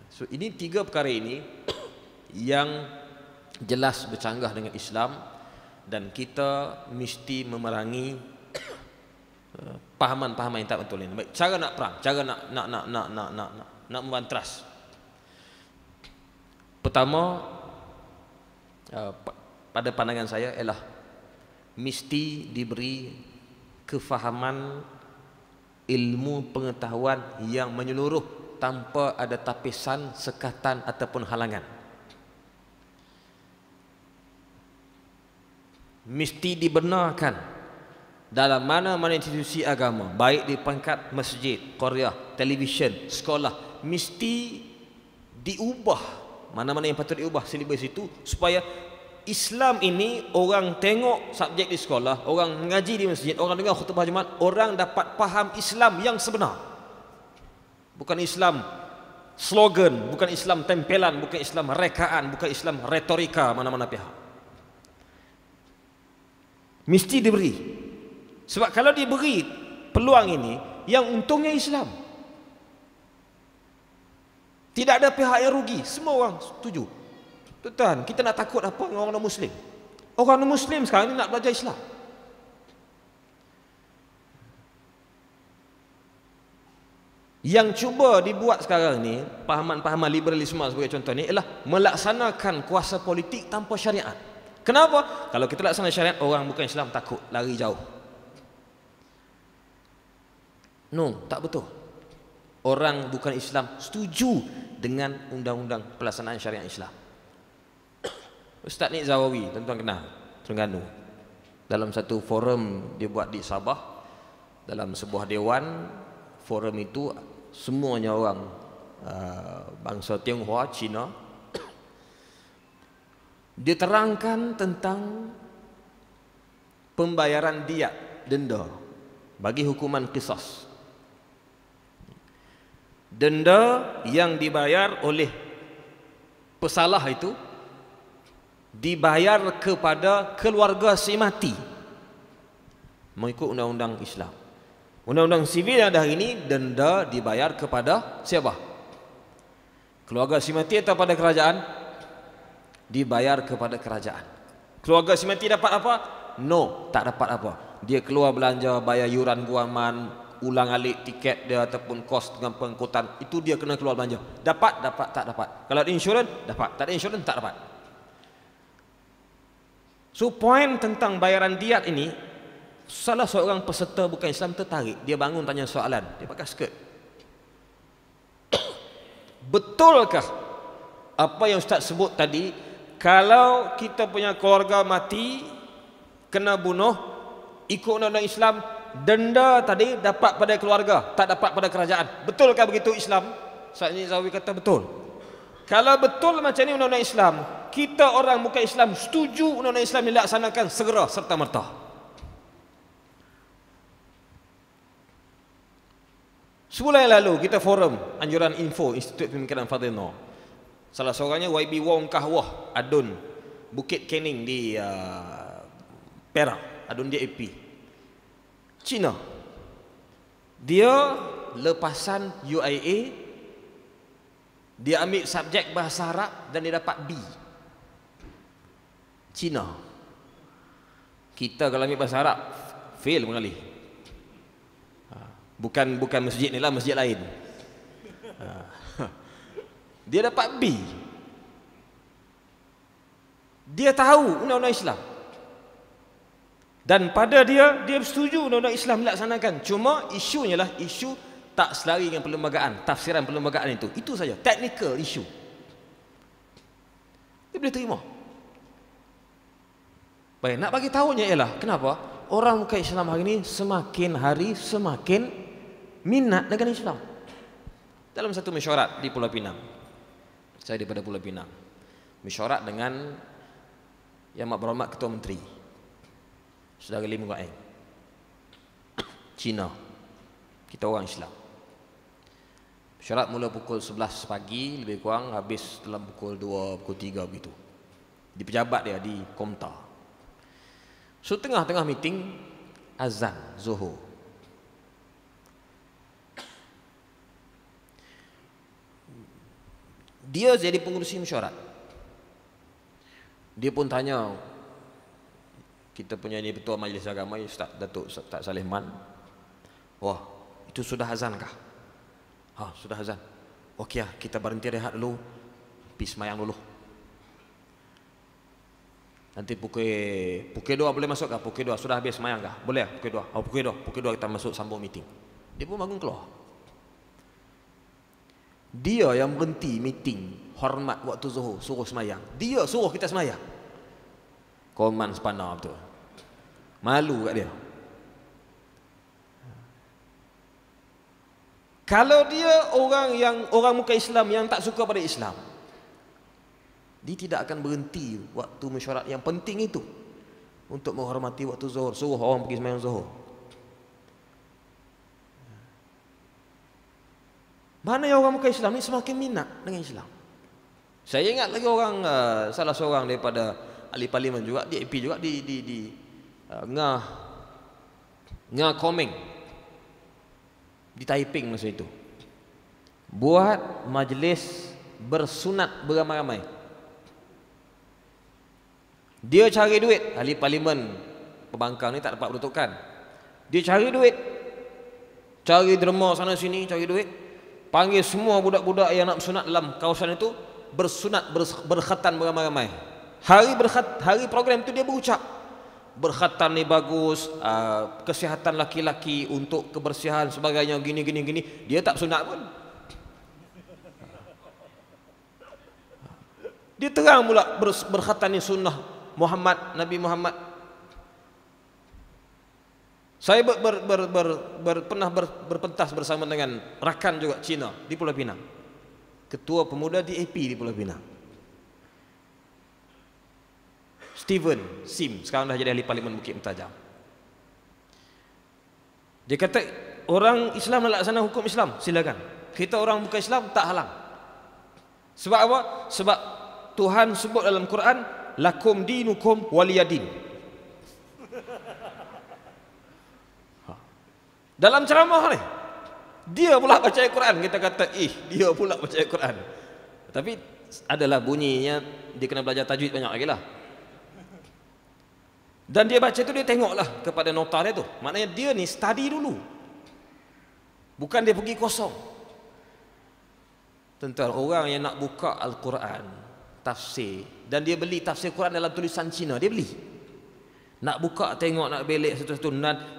So ini tiga perkara ini yang jelas bercanggah dengan Islam, dan kita mesti memerangi pahaman-pahaman yang tak betul ini. Baik, cara nak perang, cara nak membantras. Pertama, pada pandangan saya ialah mesti diberi kefahaman ilmu pengetahuan yang menyeluruh tanpa ada tapisan, sekatan ataupun halangan. Mesti dibenarkan dalam mana-mana institusi agama, baik di pangkat masjid, qaryah, televisyen, sekolah, mesti diubah mana-mana yang patut diubah silibus itu, supaya Islam ini orang tengok subjek di sekolah, orang mengaji di masjid, orang dengar khutbah Jumaat, orang dapat faham Islam yang sebenar. Bukan Islam slogan, bukan Islam tempelan, bukan Islam rekaan, bukan Islam retorika mana-mana pihak. Mesti diberi. Sebab kalau diberi peluang ini, yang untungnya Islam. Tidak ada pihak yang rugi, semua orang setuju. Tuan, kita nak takut apa dengan orang non-Muslim? Orang non-Muslim sekarang ni nak belajar Islam. Yang cuba dibuat sekarang ni, pahaman-pahaman liberalisme sebagai contoh ni, ialah melaksanakan kuasa politik tanpa syariat. Kenapa? Kalau kita laksana syariat, orang bukan Islam takut, lari jauh. No, tak betul. Orang bukan Islam setuju dengan undang-undang pelaksanaan syariat Islam. Ustaz Nik Zawawi, tuan-tuan kenal, Terengganu. Dalam satu forum dia buat di Sabah, dalam sebuah dewan, forum itu semuanya orang bangsa Tionghoa, Cina. Dia terangkan tentang pembayaran diat, denda bagi hukuman qisas. Denda yang dibayar oleh pesalah itu dibayar kepada keluarga si mati mengikut undang-undang Islam. Undang-undang sivil yang ada hari ini, denda dibayar kepada siapa? Keluarga si mati atau pada kerajaan? Dibayar kepada kerajaan. Keluarga si mati dapat apa? No, tak dapat apa. Dia keluar belanja, bayar yuran guaman, ulang alik tiket dia ataupun kos dengan pengangkutan, itu dia kena keluar belanja. Dapat, tak dapat. Kalau ada insurans, dapat. Tak ada insurans, tak dapat. So poin tentang bayaran diat ini, salah seorang peserta bukan Islam tertarik. Dia bangun tanya soalan, dia pakai skirt. Betulkah apa yang Ustaz sebut tadi, kalau kita punya keluarga mati kena bunuh, ikut undang-undang Islam, denda tadi dapat pada keluarga, tak dapat pada kerajaan? Betulkah begitu Islam? Ustaz Nik Zawawi kata betul. Kalau betul macam ni undang-undang Islam, kita orang bukan Islam setuju undang-undang Islam dilaksanakan segera serta-merta. Sebulan yang lalu kita forum anjuran info Institut Pemikiran Fadil Noor. Salah seorangnya YB Wong Kahwah, Adun Bukit Kening di Perak, Adun DAP, Cina. Dia lepasan UIA, dia ambil subjek bahasa Arab dan dia dapat B. Cina. Kita kalau ambil bahasa Arab fail mengalih. Bukan masjid ni lah, masjid lain. Dia dapat B. Dia tahu undang-undang Islam. Dan pada dia setuju undang-undang Islam dilaksanakan. Cuma isunya lah isu tak selari dengan perlembagaan, tafsiran perlembagaan itu. Itu saja, technical issue. Dia boleh terima. Baik, nak bagi tahunya ialah kenapa orang bukan Islam hari ini semakin hari semakin minat dengan Islam. Dalam satu mesyuarat di Pulau Pinang, saya daripada Pulau Pinang, mesyuarat dengan Yang Amat Berhormat Ketua Menteri Saudara Lim Guang Eng, Cina. Kita orang Islam. Mesyuarat mula pukul 11 pagi lebih kurang, habis dalam pukul 2, pukul 3 begitu. Di pejabat dia di Komta. So tengah-tengah meeting azan Zuhur. Dia jadi pengurusi mesyuarat. Dia pun tanya kita punya ni Ketua Majlis Agama Ustaz Datuk Ustaz Salehman, wah itu sudah azan kah? Ha, sudah azan. Okey lah, kita berhenti rehat dulu, pergi semayang dulu. Nanti pukul 2 boleh masuk kah? Pukul 2 sudah habis semayang kah? Boleh lah, pukul 2. Oh, pukul 2 kita masuk sambung meeting. Dia pun bangun keluar. Dia yang berhenti meeting hormat waktu zuhur, suruh semayang. Dia suruh kita semayang. Koman sepana betul. Malu kat dia. Kalau dia orang muka Islam yang tak suka pada Islam, dia tidak akan berhenti waktu mesyuarat yang penting itu untuk menghormati waktu zuhur, suruh orang pergi semayang zuhur. Mana yang orang muka Islam ni semakin minat dengan Islam. Saya ingat lagi orang salah seorang daripada ahli parlimen juga, di AP juga di Ngah Komeng di Taiping masa itu, buat majlis bersunat beramai-ramai. Dia cari duit, ahli parlimen pembangkang ni tak dapat peruntukan. Dia cari duit, cari derma sana sini, cari duit, panggil semua budak-budak yang nak bersunat dalam kawasan itu, bersunat berkhatan beramai-ramai. Hari program itu dia berucap, berkhatan ni bagus, kesihatan laki-laki, untuk kebersihan sebagainya, gini. Dia tak sunat pun. Dia terang pula berkhatan ni sunnah Nabi Muhammad. Saya pernah berpentas bersama dengan rakan juga Cina di Pulau Pinang, ketua pemuda di AP di Pulau Pinang, Steven Sim, sekarang dah jadi ahli parlimen Bukit Mentajam. Dia kata orang Islam nak laksana hukum Islam, silakan. Kita orang bukan Islam tak halang. Sebab apa? Sebab Tuhan sebut dalam Quran, lakum dinukum waliyadin. Dalam ceramah ni dia pula baca Al-Quran. Kita kata dia pula baca Al-Quran. Tapi adalah bunyinya dia kena belajar tajwid banyak lagi lah. Dan dia baca tu dia tengoklah kepada nota dia tu. Maknanya dia ni study dulu, bukan dia pergi kosong. Tentang orang yang nak buka Al-Quran tafsir, dan dia beli tafsir Quran dalam tulisan Cina, dia beli. Nak buka tengok, nak belik satu-satu,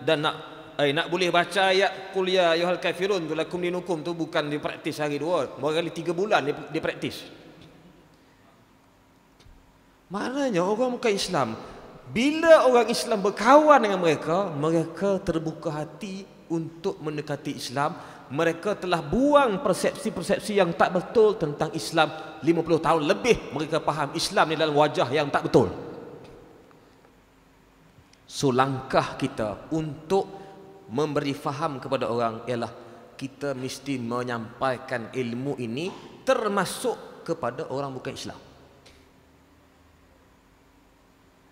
dan nak boleh baca ayat qul ya ayyuhal kafirun tu lakum dinukum tu bukan dia praktis hari dua, barangkali 3 bulan dia praktis. Maknanya orang bukan Islam, bila orang Islam berkawan dengan mereka terbuka hati untuk mendekati Islam. Mereka telah buang persepsi-persepsi yang tak betul tentang Islam. 50 tahun lebih mereka faham Islam ni dalam wajah yang tak betul. So langkah kita untuk memberi faham kepada orang ialah kita mesti menyampaikan ilmu ini termasuk kepada orang bukan Islam.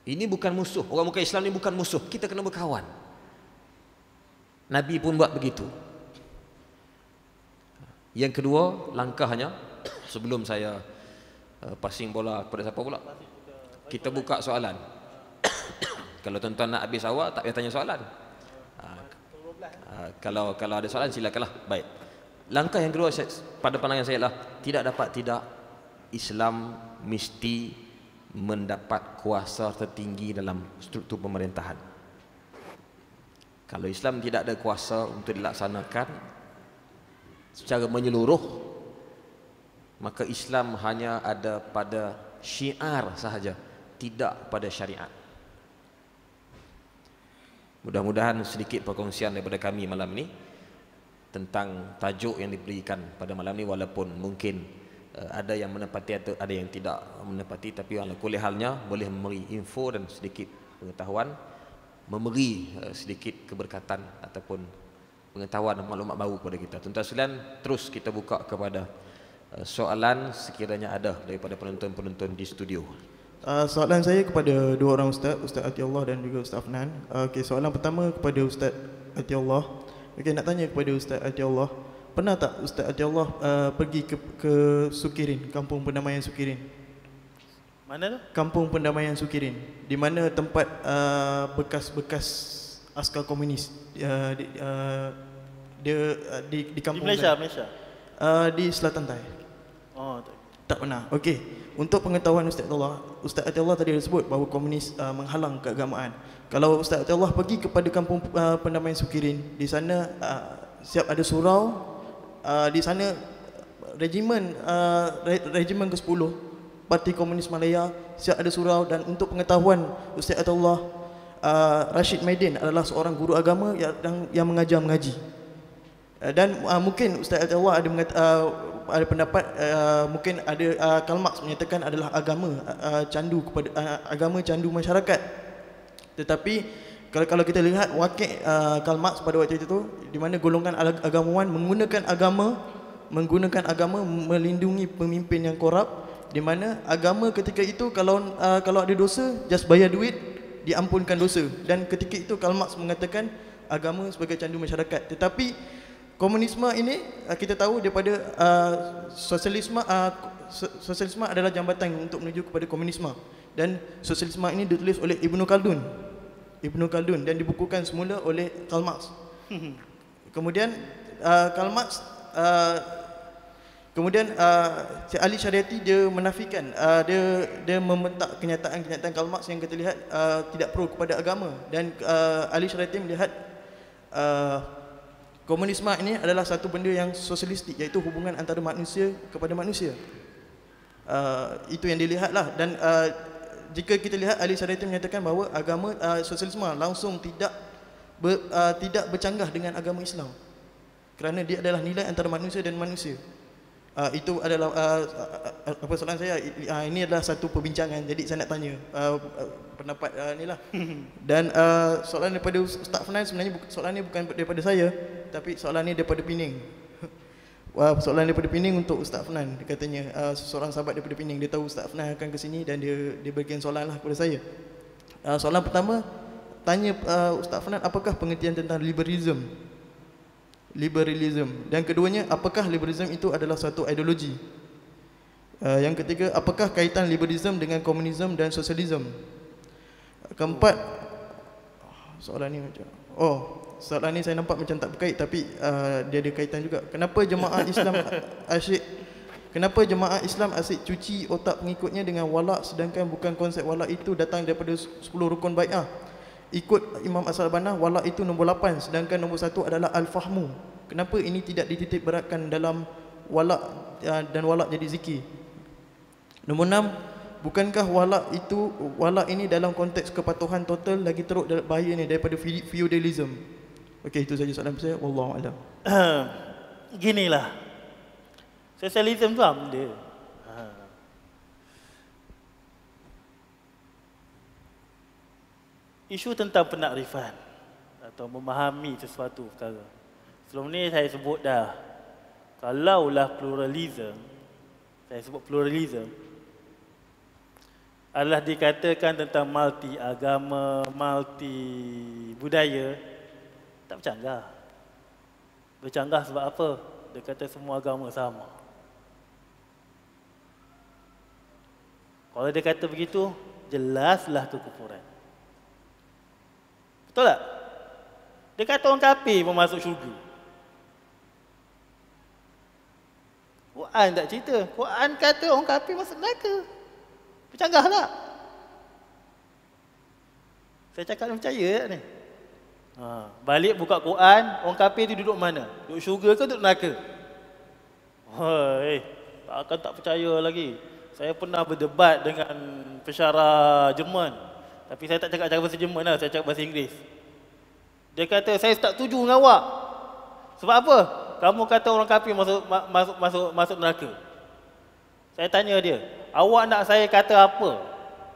Ini bukan musuh, orang bukan Islam ni bukan musuh, kita kena berkawan. Nabi pun buat begitu. Yang kedua, langkahnya, sebelum saya passing bola kepada siapa pula, kita buka soalan. Kalau tuan-tuan nak habis awal, tak payah tanya soalan. Kalau ada soalan silakanlah. Baik. Langkah yang kedua pada pandangan saya adalah tidak Islam mesti mendapat kuasa tertinggi dalam struktur pemerintahan. Kalau Islam tidak ada kuasa untuk dilaksanakan secara menyeluruh, maka Islam hanya ada pada syiar sahaja, tidak pada syariat. Mudah-mudahan sedikit perkongsian daripada kami malam ini tentang tajuk yang diberikan pada malam ini, walaupun mungkin ada yang menepati atau ada yang tidak menepati, tapi ala kulli halnya boleh memberi info dan sedikit pengetahuan, memberi sedikit keberkatan ataupun pengetahuan maklumat baru kepada kita. Tuan-tuan sekalian, terus kita buka kepada soalan sekiranya ada daripada penonton-penonton di studio. Soalan saya kepada dua orang Ustaz, Ustaz Atiullah dan juga Ustaz Afnan. Okey, soalan pertama kepada Ustaz Atiullah. Okey, nak tanya kepada Ustaz Atiullah, pernah tak Ustaz Atiullah pergi ke Sukirin, Kampung Pendamaian Sukirin? Mana tu? Kampung Pendamaian Sukirin, di mana tempat bekas-bekas askar komunis di kampung Di Malaysia, Malaysia. Di Selatan Thai. Oh, Tak pernah. Okey. Untuk pengetahuan Ustaz Atiullah tadi ada sebut bahawa komunis menghalang keagamaan. Kalau Ustaz Atiullah pergi kepada kampung Pendamaian Sukirin, di sana siap ada surau, di sana regimen ke-10 Parti Komunis Malaya siap ada surau. Dan untuk pengetahuan Ustaz Atiullah, Rashid Maidin adalah seorang guru agama yang mengajar mengaji. Dan mungkin Ustaz Atiullah ada pendapat mungkin ada Karl Marx menyatakan adalah agama candu kepada agama candu masyarakat. Tetapi kalau kita lihat wakil Karl Marx pada waktu itu, di mana golongan agamawan menggunakan agama melindungi pemimpin yang korup, di mana agama ketika itu kalau ada dosa just bayar duit diampunkan dosa. Dan ketika itu Karl Marx mengatakan agama sebagai candu masyarakat. Tetapi komunisme ini kita tahu daripada sosialisme adalah jambatan untuk menuju kepada komunisme. Dan sosialisme ini ditulis oleh Ibnu Khaldun dan dibukukan semula oleh Karl Marx. Kemudian Karl Marx Syekh Ali Syariati dia menafikan, dia membentak kenyataan Karl Marx yang kita lihat tidak pro kepada agama. Dan Ali Syariati melihat komunisme ini adalah satu benda yang sosialistik, iaitu hubungan antara manusia kepada manusia. Itu yang dilihatlah. Dan jika kita lihat, Ali Syariati menyatakan bahawa agama sosialisme langsung tidak bercanggah dengan agama Islam, kerana dia adalah nilai antara manusia dan manusia. Itu adalah apa soalan saya. Ini adalah satu perbincangan, jadi saya nak tanya pendapat inilah. Dan soalan daripada Ustaz Afnan, sebenarnya soalan ni bukan daripada saya, tapi soalan ni daripada Pening. Soalan daripada Pening untuk Ustaz Afnan. Dia katanya seseorang sahabat daripada Pening, dia tahu Ustaz Afnan akan ke sini dan dia berikan soalan lah kepada saya. Soalan pertama, tanya Ustaz Afnan, apakah pengertian tentang liberalism? Dan keduanya, apakah liberalism itu adalah satu ideologi? Yang ketiga, apakah kaitan liberalism dengan komunisme dan sosialisme? Keempat, soalan ni saya nampak macam tak berkait, tapi dia ada kaitan juga. Kenapa jemaah Islam asyik cuci otak pengikutnya dengan wala', sedangkan bukan konsep wala' itu datang daripada 10 rukun bai'ah? Ikut Imam As-Salbanah, wala' itu nombor 8, sedangkan nombor 1 adalah al-fahmu. Kenapa ini tidak dititik beratkan dalam wala' dan wala' jadi zikir? Nombor 6, bukankah wala' ini dalam konteks kepatuhan total lagi teruk bahaya ni daripada feudalism? Okey, itu saja soalan saya. Wallahu a'lam. Ginilah, sosialisme tu apa benda? Isu tentang penakrifan atau memahami sesuatu perkara. Sebelum ni saya sebut dah, kalaulah pluralism, saya sebut pluralism adalah dikatakan tentang multi agama, multi budaya, tak bercanggah. Bercanggah sebab apa? Dia kata semua agama sama. Kalau dia kata begitu, jelaslah kekufuran. Betul tak? Dia kata orang kafir pun masuk syurga. Quran tak cerita. Quran kata orang kafir masuk neraka. Bercanggah tak? Saya cakap dia percaya tak ni? Balik buka Quran, orang kafir tu duduk mana? Duduk syurga ke duduk neraka? Takkan tak percaya lagi. Saya pernah berdebat dengan pensyarah Jerman. Tapi saya tak cakap bahasa Jerman lah, saya cakap bahasa Inggeris. Dia kata, saya tak setuju dengan awak. Sebab apa? Kamu kata orang kafir masuk neraka. Saya tanya dia, awak nak saya kata apa?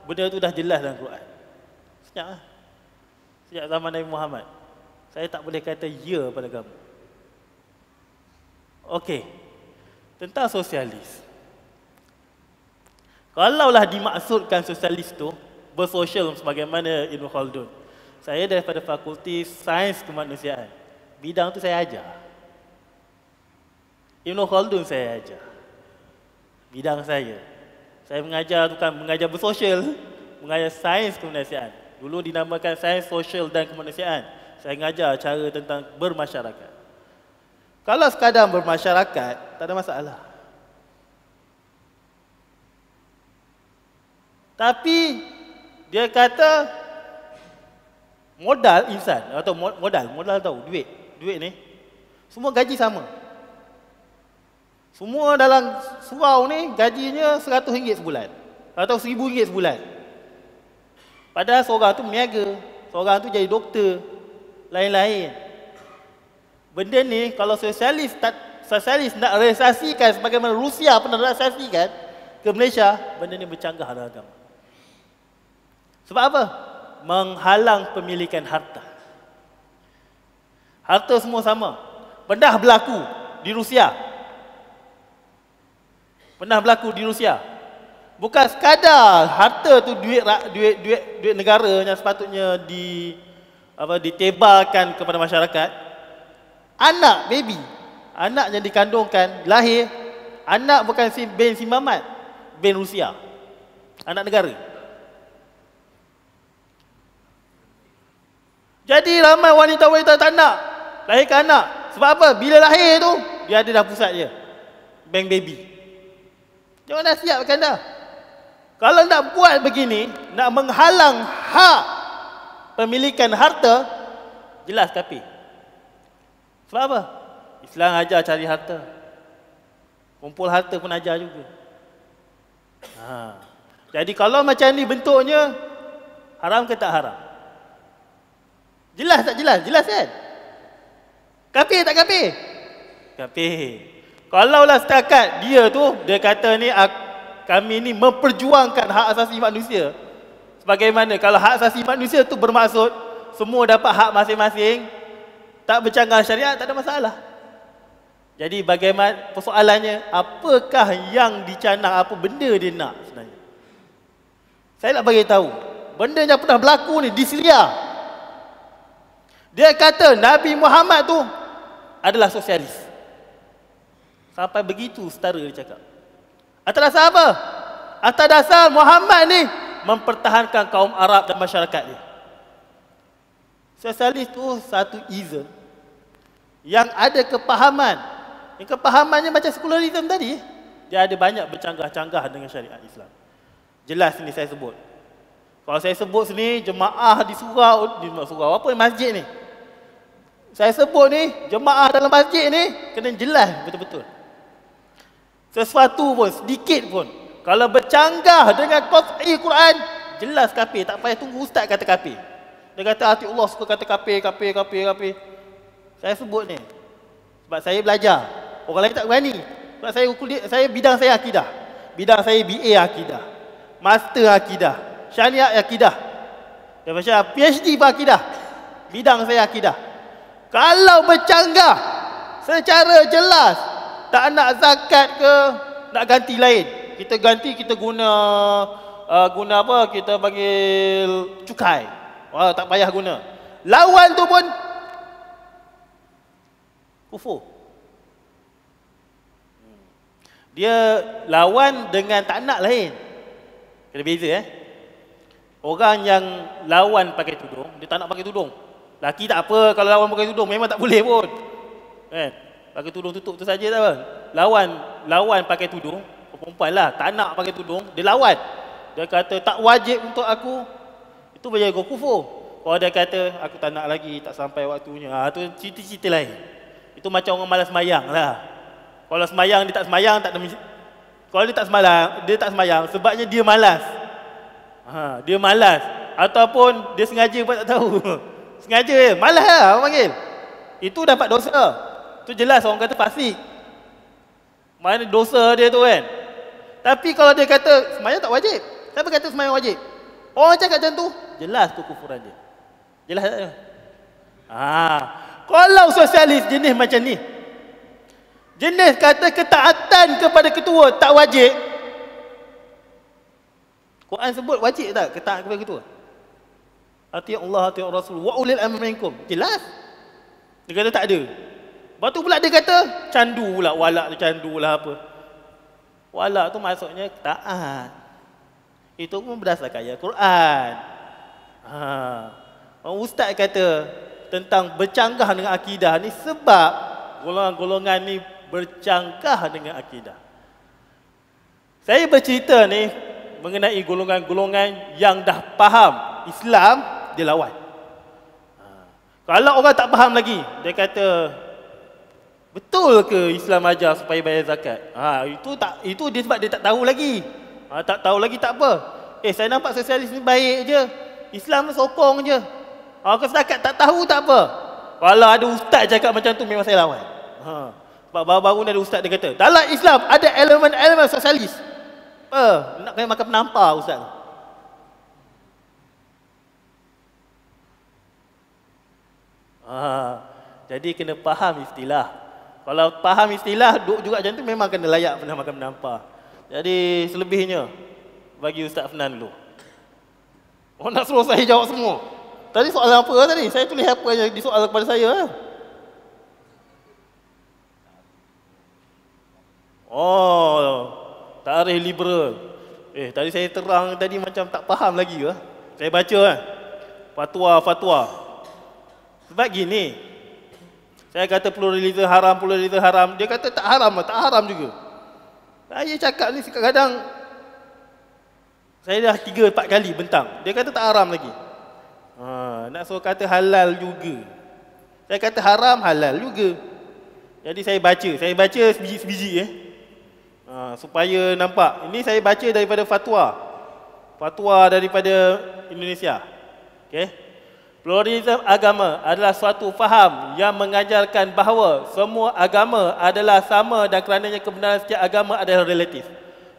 Benda tu dah jelas dalam Quran. Senyap lah. Sejak zaman Nabi Muhammad. Saya tak boleh kata ya pada kamu. Okey. Tentang sosialis. Kalaulah dimaksudkan sosialis tu bersosial sebagaimana Ibn Khaldun. Saya daripada Fakulti Sains Kemanusiaan. Bidang tu saya ajar. Ibn Khaldun saya ajar. Bidang saya. Saya mengajar bukan mengajar bersosial, mengajar sains kemanusiaan. Dulu dinamakan sains sosial dan kemanusiaan. Saya mengajar cara tentang bermasyarakat. Kalau sekadar bermasyarakat, tak ada masalah. Tapi dia kata modal insan atau modal tahu duit ni semua gaji sama. Semua dalam surau ni gajinya RM100 sebulan atau RM1,000 sebulan. Padahal seorang tu meniaga, seorang tu jadi doktor, lain-lain. Benda ni kalau sosialis nak realisasikan sebagaimana Rusia pernah realisasikan ke Malaysia, benda ni bercanggah dalam agama. Sebab apa? Menghalang pemilikan harta. Harta semua sama. Pernah berlaku di Rusia. Bukan sekadar harta tu duit negara yang sepatutnya ditebalkan kepada masyarakat. Anak, baby, anak yang dikandungkan, lahir, anak bukan bin Simamat, bin Rusia, anak negara. Jadi ramai wanita-wanita tak nak lahirkan anak. Sebab apa? Bila lahir tu, dia ada dah pusat je, bank baby. Jangan dah siapkan dah. Kalau nak buat begini, nak menghalang hak pemilikan harta, jelas kafir. Sebab apa? Islam ajar cari harta. Kumpul harta pun ajar juga. Jadi kalau macam ni bentuknya, haram ke tak haram? Jelas tak jelas? Jelas kan? Kafir tak kafir? Kafir. Kalaulah setakat dia tu, dia kata ni kami ni memperjuangkan hak asasi manusia. Sebagaimana kalau hak asasi manusia tu bermaksud semua dapat hak masing-masing, tak bercanggah syariat, tak ada masalah. Jadi bagaimana persoalannya, apakah yang dicanang, apa benda dia nak sebenarnya? Saya nak bagi tahu, benda yang pernah berlaku ni di Syria. Dia kata Nabi Muhammad tu adalah sosialis. Sampai begitu setara dia cakap. Atas dasar apa? Atas dasar Muhammad ni mempertahankan kaum Arab dan masyarakat dia. Sosialis tu satu ism yang ada kepahaman. Yang kepahamannya macam sekularisme tadi. Dia ada banyak bercanggah-canggah dengan syariat Islam. Jelas ni saya sebut. Kalau saya sebut sini jemaah di surau apa masjid ni? Saya sebut ni jemaah dalam masjid ni kena jelas betul-betul. Sesuatu pun, sedikit pun, kalau bercanggah dengan qat'i Quran, jelas kafir. Tak payah tunggu ustaz kata kafir. Dia kata hati Allah suka kata kafir. Saya sebut ni sebab saya belajar. Orang lain tak berani. Sebab saya bidang saya akidah. Bidang saya BA akidah, master akidah, syariat akidah. Dan macam PhD pun akidah. Bidang saya akidah. Kalau bercanggah secara jelas, tak nak zakat ke, nak ganti lain. Kita ganti, kita guna apa? Kita panggil cukai. Wah, tak payah guna. Lawan tu pun kufur. Dia lawan dengan tak nak lain. Kena beza Orang yang lawan pakai tudung, dia tak nak pakai tudung. Laki tak apa kalau lawan pakai tudung, memang tak boleh pun. Pakai tudung tutup tu saja tak apa. Lawan pakai tudung, perempuan lah, tak nak pakai tudung, dia lawan. Dia kata tak wajib untuk aku. Itu berjaya kufur. Kalau dia kata aku tak nak lagi, tak sampai waktunya, tu cerita-cerita lain. Itu macam orang malas semayang lah. Kalau semayang dia tak semayang, tak ada. Kalau dia tak semayang sebabnya dia malas. Dia malas ataupun dia sengaja buat tak tahu. Sengaja malas lah orang panggil. Itu dapat dosa. Tu jelas orang kata fasik. Mana dosa dia tu kan. Tapi kalau dia kata sembahyang tak wajib. Siapa kata sembahyang wajib? Orang cakap macam tu, jelas kekufuran dia. Jelas tak? Kalau sosialis jenis macam ni, jenis kata ketaatan kepada ketua tak wajib. Quran sebut wajib tak ketaat kepada ketua? Ati Allah, ati Rasul, wa ulil amri minkum. Jelas. Dia kata tak ada. Lepas tu pula dia kata candu pula, walak tu candu lah apa. Walak tu maksudnya taat. Itu pun berdasarkan ayat Quran. Ustaz kata tentang bercanggah dengan akidah ni sebab golongan-golongan ni bercanggah dengan akidah. Saya bercerita ni mengenai golongan-golongan yang dah faham Islam, dia lawan. Kalau orang tak faham lagi, dia kata betul ke Islam ajar supaya bayar zakat? Itu dia sebab dia tak tahu lagi. Tak tahu lagi tak apa. Saya nampak sosialis ni baik je. Islam sokong je. Kalau setakat tak tahu tak apa. Kalau ada ustaz cakap macam tu memang saya lawan. Sebab baru-baru ni ada ustaz dia kata, dalam Islam ada elemen-elemen sosialis. Nak kena makan penampar ustaz. Jadi kena faham istilah. Kalau faham istilah, duk juga macam tu memang kena layak pernah makan penampar. Jadi selebihnya bagi Ustaz Fnan dulu. Orang nak suruh saya jawab semua. Tadi soalan apa tadi? Saya tulis apa yang disoal kepada saya? Tarikh liberal. Tadi saya terang tadi macam tak faham lagi ke? Saya baca fatwa. Sebab gini, saya kata pluralisme haram. Dia kata tak haram juga. Saya cakap ni kadang saya dah 3-4 kali bentang. Dia kata tak haram lagi. Nak suruh kata halal juga. Saya kata haram, halal juga. Jadi saya baca sebiji-sebiji supaya nampak. Ini saya baca daripada fatwa daripada Indonesia. Okey. Pluralisme agama adalah suatu faham yang mengajarkan bahawa semua agama adalah sama dan kerananya kebenaran setiap agama adalah relatif.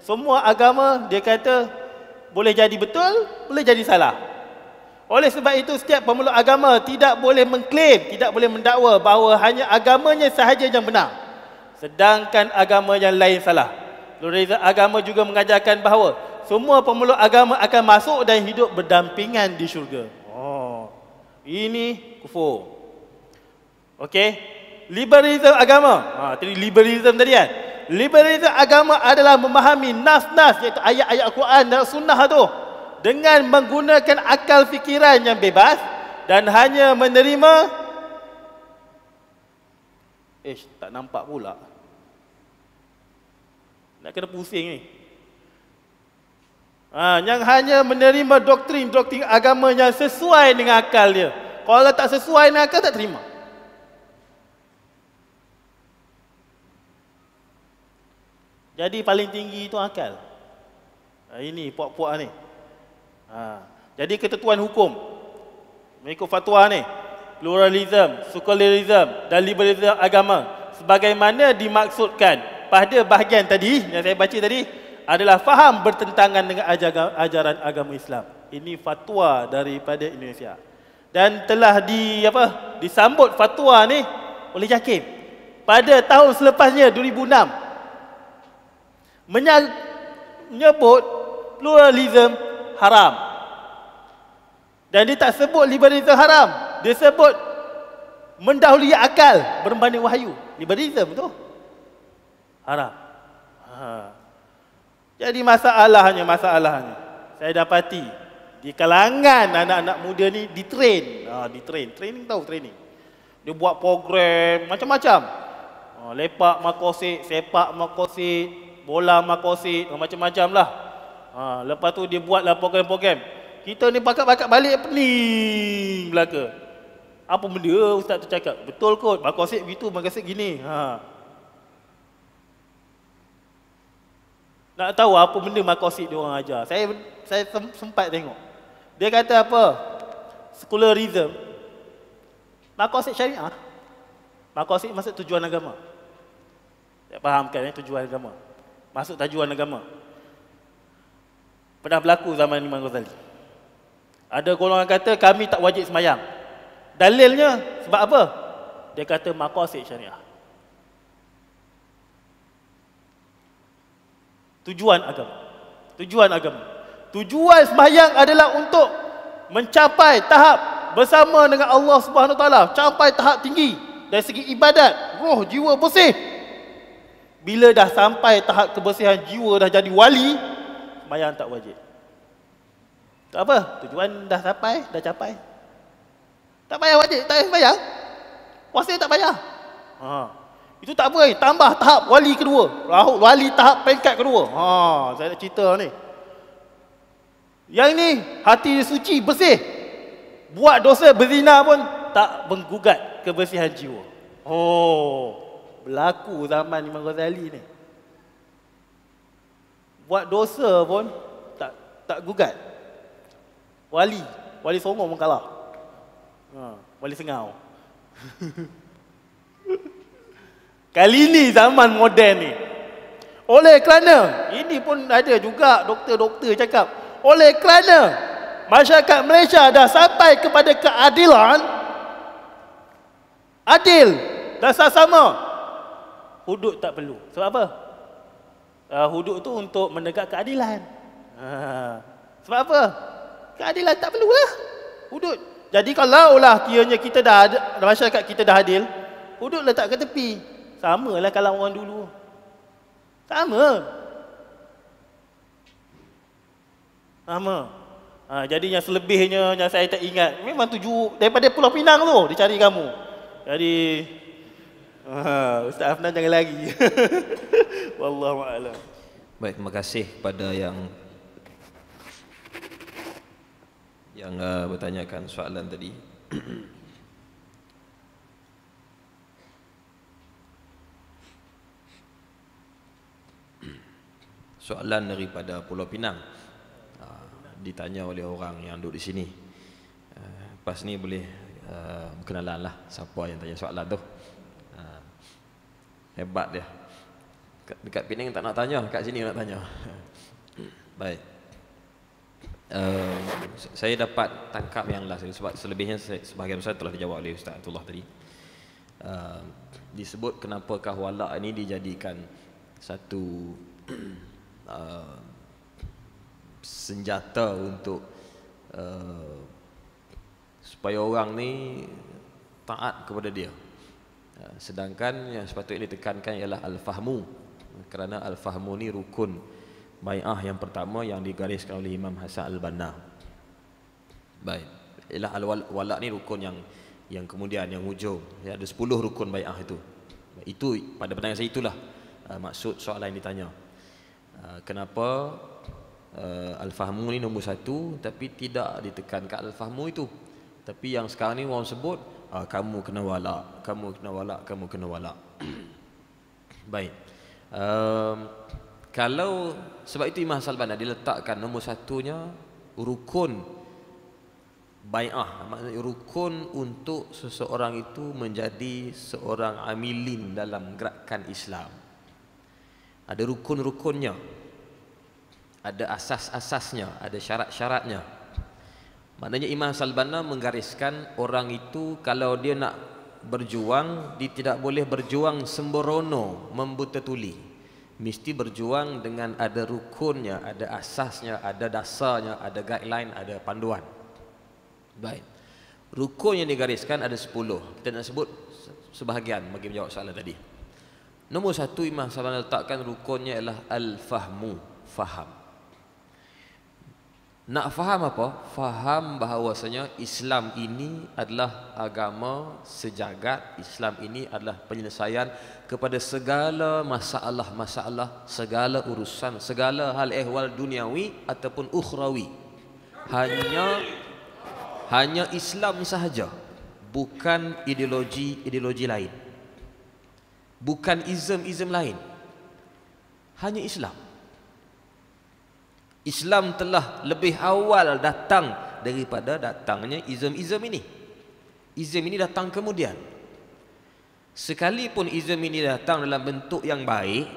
Semua agama, dia kata, boleh jadi betul, boleh jadi salah. Oleh sebab itu, setiap pemeluk agama tidak boleh mengklaim, tidak boleh mendakwa bahawa hanya agamanya sahaja yang benar, sedangkan agama yang lain salah. Pluralisme agama juga mengajarkan bahawa semua pemeluk agama akan masuk dan hidup berdampingan di syurga. Ini kufur. Okey. Liberalisme agama. Tadi liberalisme tadi kan. Liberalisme agama adalah memahami nas-nas, iaitu ayat-ayat Al-Quran dan Sunnah tu, dengan menggunakan akal fikiran yang bebas dan hanya menerima. Tak nampak pula. Nak kena pusing ni. Yang hanya menerima doktrin agama yang sesuai dengan akal dia. Kalau tak sesuai dengan akal, tak terima. Jadi paling tinggi itu akal. Ini puak-puak ni. Jadi ketentuan hukum mengikut fatwa ni, pluralisme, sekularisme dan liberalisme agama sebagaimana dimaksudkan pada bahagian tadi yang saya baca tadi adalah faham bertentangan dengan ajaran agama Islam. Ini fatwa daripada Indonesia. Dan telah disambut fatwa ni oleh JAKIM pada tahun selepasnya 2006. Menyebut pluralisme haram. Dan dia tak sebut liberalisme haram. Dia sebut mendahului akal berbanding wahyu. Liberalisme tu haram. Jadi masalahnya saya dapati di kalangan anak-anak muda ni ditrain. Training tahu training. Dia buat program macam-macam. Lepak makosid, sepak makosid, bola makosid, macam-macam lah. Lepas tu dia buatlah program-program. Kita ni bakat-bakat balik pening belaka. Apa benda ustaz tu cakap? Betul kot, makosid begitu, makosid gini. Nak tahu apa benda makosid dia orang ajar. Saya sempat tengok. Dia kata apa? Sekularisme. Makosid syariah. Makosid maksud tujuan agama. Tak fahamkan tujuan agama. Masuk tujuan agama. Pernah berlaku zaman Imam Ghazali. Ada golongan kata kami tak wajib semayang. Dalilnya sebab apa? Dia kata maqasid syariah. Tujuan agama. Tujuan agama. Tujuan sembahyang adalah untuk mencapai tahap bersama dengan Allah Subhanahu Wa Taala, capai tahap tinggi dari segi ibadat, roh, jiwa bersih. Bila dah sampai tahap kebersihan jiwa, dah jadi wali, sembahyang tak wajib. Tak apa, tujuan dah sampai, dah capai. Tak payah wajib, tak payah sembahyang. Puasa tak payah. Itu tak apa, tambah tahap wali kedua. Wali tahap peringkat kedua. Saya nak cerita ni. Yang ni hati dia suci, bersih. Buat dosa berzina pun tak menggugat kebersihan jiwa. Berlaku zaman Imam Ghazali ni. Buat dosa pun tak gugat. Wali Songo pun kalah. Wali Sengau. Kali ni zaman moden ni. Oleh kerana ini pun ada juga doktor-doktor cakap, oleh kerana masyarakat Malaysia dah sampai kepada keadilan, adil dan sama, hudud tak perlu. Sebab apa? Hudud tu untuk menegak keadilan. Sebab apa? Keadilan tak perlulah hudud. Jadi kalaulah kiranya kita dah ada, masyarakat kita dah adil, hudud letak ke tepi. Samalah kalau orang dulu. Sama. Jadi yang selebihnya yang saya tak ingat, memang tuju daripada Pulau Pinang tu dicari kamu. Jadi Ustaz Afnan jangan lagi. Wallahu a'lam. Baik, terima kasih kepada yang bertanyakan soalan tadi. Soalan daripada Pulau Pinang, ditanya oleh orang yang duduk di sini. Lepas ni boleh berkenalan lah siapa yang tanya soalan tu. Hebat dia. Dekat Penang tak nak tanya, kat sini nak tanya. Baik. Saya dapat tangkap yang last, sebab selebihnya sebahagian besar telah dijawab oleh Ustaz Abdullah tadi. Disebut kenapakah walak ini dijadikan satu senjata untuk supaya orang ni taat kepada dia. Sedangkan yang sepatutnya ditekankan ialah al-fahmu, kerana al-fahmu ni rukun bai'ah yang pertama yang digariskan oleh Imam Hasan Al-Banna. Baik, ialah al-wala' ni rukun yang kemudian yang hujung. Ya, ada 10 rukun bai'ah itu. Itu pada pandangan saya itulah maksud soalan yang ditanya. Kenapa al-fahmu ni nombor satu, tapi tidak ditekankan al-fahmu itu. Tapi yang sekarang ni orang sebut kamu kena wala', kamu kena wala', kamu kena wala'. Baik. Kalau sebab itu Imam Al-Banna diletakkan nombor satunya rukun bai'ah, maksudnya rukun untuk seseorang itu menjadi seorang amilin dalam gerakan Islam. Ada rukun-rukunnya, ada asas-asasnya, ada syarat-syaratnya. Maknanya Imam Al-Banna menggariskan orang itu kalau dia nak berjuang, dia tidak boleh berjuang sembrono, membuta tuli. Mesti berjuang dengan ada rukunnya, ada asasnya, ada dasarnya, ada guideline, ada panduan. Baik. Rukun yang digariskan ada 10. Kita nak sebut sebahagian bagi menjawab soalan tadi. Nombor satu, Imam Al-Banna letakkan rukunnya ialah al-fahmu, faham. Nak faham apa? Faham bahawasanya Islam ini adalah agama sejagat. Islam ini adalah penyelesaian kepada segala masalah-masalah, segala urusan, segala hal ehwal duniawi ataupun ukhrawi. Hanya Islam sahaja, bukan ideologi lain, bukan izm lain. Hanya Islam. Islam telah lebih awal datang daripada datangnya izm ini. Izm ini datang kemudian. Sekalipun izm ini datang dalam bentuk yang baik,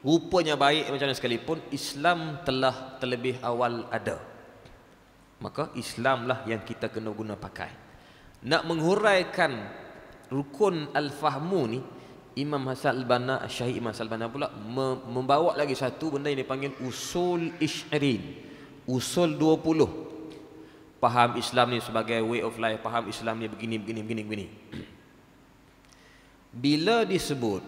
rupanya baik macam mana sekalipun, Islam telah terlebih awal ada. Maka Islamlah yang kita kena guna pakai. Nak menghuraikan rukun al-fahmu ni, Imam Hasan al-Banna, Syahid Imam Hasan al-Banna pula membawa lagi satu benda yang dipanggil usul isyrin, usul 20. Faham Islam ni sebagai way of life, faham Islam ni begini. Bila disebut,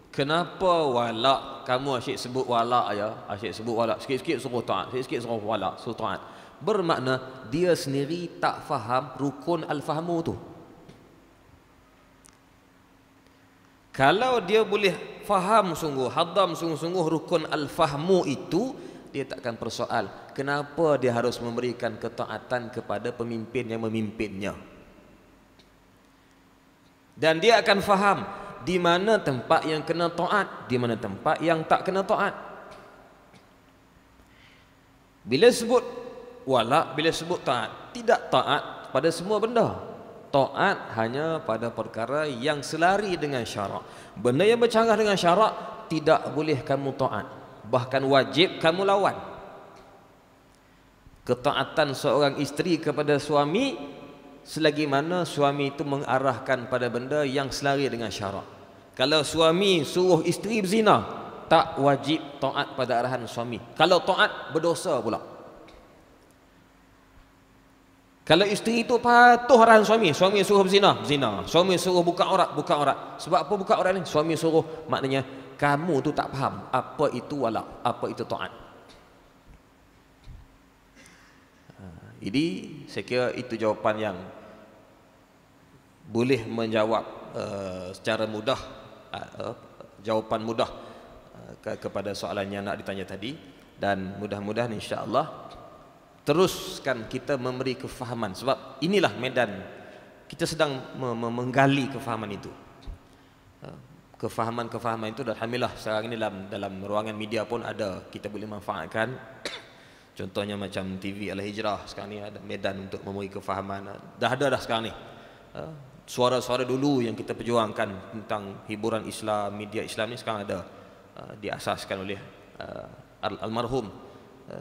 kenapa walak, kamu asyik sebut walak aja, asyik sebut walak, sikit-sikit suruh taat, sikit-sikit suruh walak, suruh taat. Bermakna dia sendiri tak faham rukun al-fahmu tu. Kalau dia boleh faham sungguh, hadam sungguh-sungguh rukun al-fahmu itu, dia takkan persoal kenapa dia harus memberikan ketaatan kepada pemimpin yang memimpinnya. Dan dia akan faham di mana tempat yang kena taat, di mana tempat yang tak kena taat. Bila sebut walak, bila sebut taat, tidak taat pada semua benda. Taat hanya pada perkara yang selari dengan syarak. Benda yang bercanggah dengan syarak tidak boleh kamu taat, bahkan wajib kamu lawan. Ketaatan seorang isteri kepada suami selagi mana suami itu mengarahkan pada benda yang selari dengan syarak. Kalau suami suruh isteri berzina, tak wajib taat pada arahan suami. Kalau taat, berdosa pula. Kalau isteri itu patuh arahan suami, suami suruh berzina, berzina. Suami suruh buka aurat, buka aurat. Sebab apa buka aurat ni? Suami suruh, maknanya kamu tu tak faham apa itu walak, apa itu taat. Jadi saya kira itu jawapan yang boleh menjawab secara mudah, jawapan mudah kepada soalan yang nak ditanya tadi. Dan mudah-mudahan insya-Allah teruskan kita memberi kefahaman, sebab inilah medan kita sedang menggali kefahaman itu. Kefahaman-kefahaman itu alhamdulillah sekarang ini dalam ruangan media pun ada, kita boleh manfaatkan. Contohnya macam TV Al-Hijrah sekarang ni ada medan untuk memberi kefahaman. Dah ada sekarang ni. Suara-suara dulu yang kita perjuangkan tentang hiburan Islam, media Islam ni sekarang ada, diasaskan oleh almarhum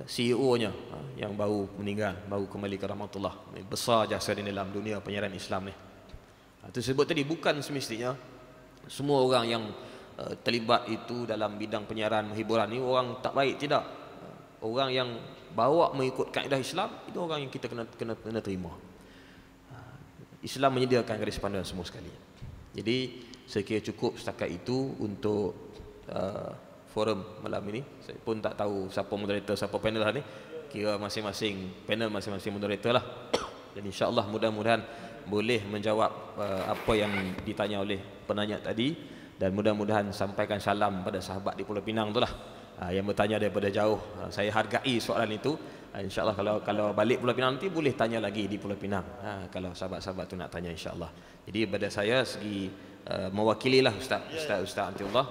CEO-nya yang baru meninggal, baru kembali ke rahmatullah. Besar jasa di dalam dunia penyiaran Islam ni. Itu sebut tadi, bukan semestinya semua orang yang terlibat itu dalam bidang penyiaran hiburan ni orang tak baik, tidak. Orang yang bawa mengikut kaedah Islam itu orang yang kita kena terima. Islam menyediakan garis panduan semua sekali. Jadi saya kira cukup setakat itu untuk forum malam ini. Saya pun tak tahu siapa moderator, siapa panel hari ni. Kira masing-masing panel, masing-masing moderator lah. Dan insya-Allah mudah-mudahan boleh menjawab apa yang ditanya oleh penanya tadi, dan mudah-mudahan sampaikan salam pada sahabat di Pulau Pinang tu lah, yang bertanya daripada jauh. Saya hargai soalan itu. InsyaAllah kalau balik Pulau Pinang nanti boleh tanya lagi di Pulau Pinang, kalau sahabat-sahabat tu nak tanya insyaAllah. Jadi pada saya segi mewakililah Ustaz Antiullah,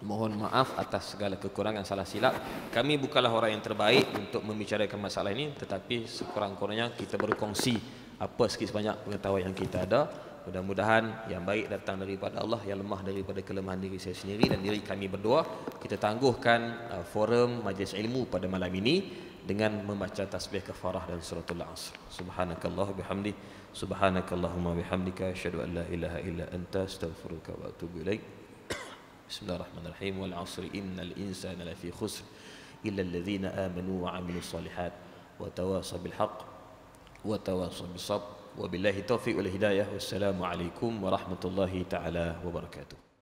mohon maaf atas segala kekurangan, salah silap. Kami bukanlah orang yang terbaik untuk membicarakan masalah ini, tetapi sekurang-kurangnya kita berkongsi apa sikit sebanyak pengetahuan yang kita ada. Mudah-mudahan yang baik datang daripada Allah, yang lemah daripada kelemahan diri saya sendiri dan diri kami berdua. Kita tangguhkan forum majlis ilmu pada malam ini dengan membaca tasbih kafarah dan suratul Asr. Subhanakallah bihamdi, subhanakallahumma bihamdika, asyhadu an la ilaha illa anta, astaghfiruka wa atubu ilaik. Bismillahirrahmanirrahim. Wal 'asri innal insana lafi khusr illa alladhina amanu wa 'amilus solihat wa tawasaw bil haqq wa tawasaw bis sabr. Wabillahi taufiq wal hidayah. Wassalamu alaikum warahmatullahi taala wabarakatuh.